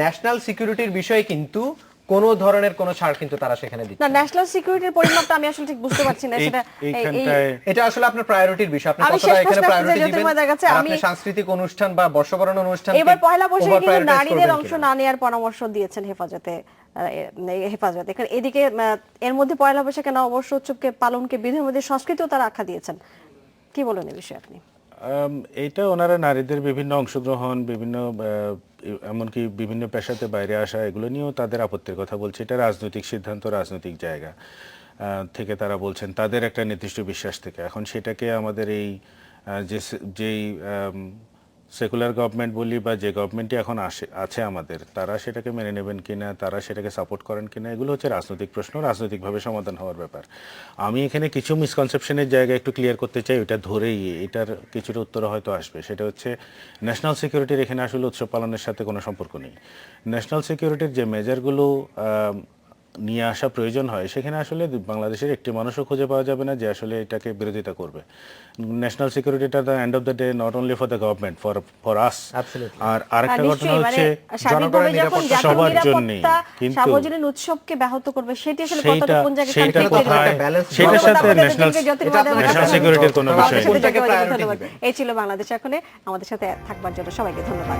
S3: ন্যাশনাল সিকিউরিটির বিষয়ে কিন্তু কোন ধরনের কোন ছাড় কিন্তু তারা সেখানে দিচ্ছে
S1: না।
S3: না।
S1: ন্যাশনাল সিকিউরিটির পরিমাপটা আমি আসলে ঠিক বুঝতে পারছি না। সেটা
S2: এইখানটায়
S3: এটা আসলে আপনার প্রায়োরিটির বিষয়, আপনি
S1: আমি
S3: কতটা
S1: শেষ
S3: এখানে
S1: প্রশ্ন
S3: প্রায়োরিটি
S1: আপনাদের
S3: দিবেন,
S1: জ্যোতির্ময় দেখাচ্ছে,
S3: আর
S1: আমি
S3: আপনি সাংস্কৃতিক অনুষ্ঠান বা বর্ষবরণ অনুষ্ঠান
S1: এবার পয়লা বৈশাখে কিন্তু নারীদের অংশ না নেওয়ার পরামর্শ দিয়েছেন হেফাজত। এদিকে এর মধ্যে পয়লা বৈশাখে নববর্ষ উৎসবকে পালনকে বিধির মধ্যে সংস্কৃতিও তারা আখ্যা দিয়েছেন। কি বলেন এই বিষয়ে আপনি?
S2: এইটা ওনারা নারীদের বিভিন্ন অংশগ্রহণ, বিভিন্ন এমনকি বিভিন্ন পেশাতে বাইরে আসা, এগুলো নিয়েও তাদের আপত্তির কথা বলছে। এটা রাজনৈতিক সিদ্ধান্ত, রাজনৈতিক জায়গা থেকে তারা বলছেন, তাদের একটা নির্দিষ্ট বিশ্বাস থেকে। এখন সেটাকে আমাদের এই যেই সেকুলার গভর্নমেন্ট বলি বা যে গভর্নমেন্টই এখন আছে আমাদের, তারা সেটাকে মেনে নেবেন কিনা, তারা সেটাকে সাপোর্ট করেন কিনা, এগুলো হচ্ছে রাজনৈতিক প্রশ্ন, রাজনৈতিকভাবে সমাধান হওয়ার ব্যাপার। আমি এখানে কিছু মিসকনসেপশনের জায়গা একটু ক্লিয়ার করতে চাই, ওইটা ধরেই এটার কিছুটা উত্তর হয়তো আসবে। সেটা হচ্ছে ন্যাশনাল সিকিউরিটির এখানে আসলে উৎসব পালনের সাথে কোনো সম্পর্ক নেই। ন্যাশনাল সিকিউরিটির যে মেজারগুলো নিয়ে আসা প্রয়োজন হয়, সেখানে আসলে বাংলাদেশের একটি মানুষও খুঁজে পাওয়া যাবে না যে আসলে এটাকে বিরোধিতা করবে। ন্যাশনাল সিকিউরিটিটা the end of the day not only for the government, for us. আর আরেকটা ঘটনা হচ্ছে
S1: জনগণের নিরাপত্তা
S2: সবার জন্যই, কিন্তু
S1: সার্বজনীন উৎসবকে ব্যাহত করবে সেটি আসলে কতটা কোন জায়গায়
S2: সেটা কোথায়, সেটার সাথে ন্যাশনাল সিকিউরিটির কোনো বিষয় নেই।
S1: এই ছিল বাংলাদেশ এখন। আমাদের সাথে থাকবার জন্য সবাইকে ধন্যবাদ।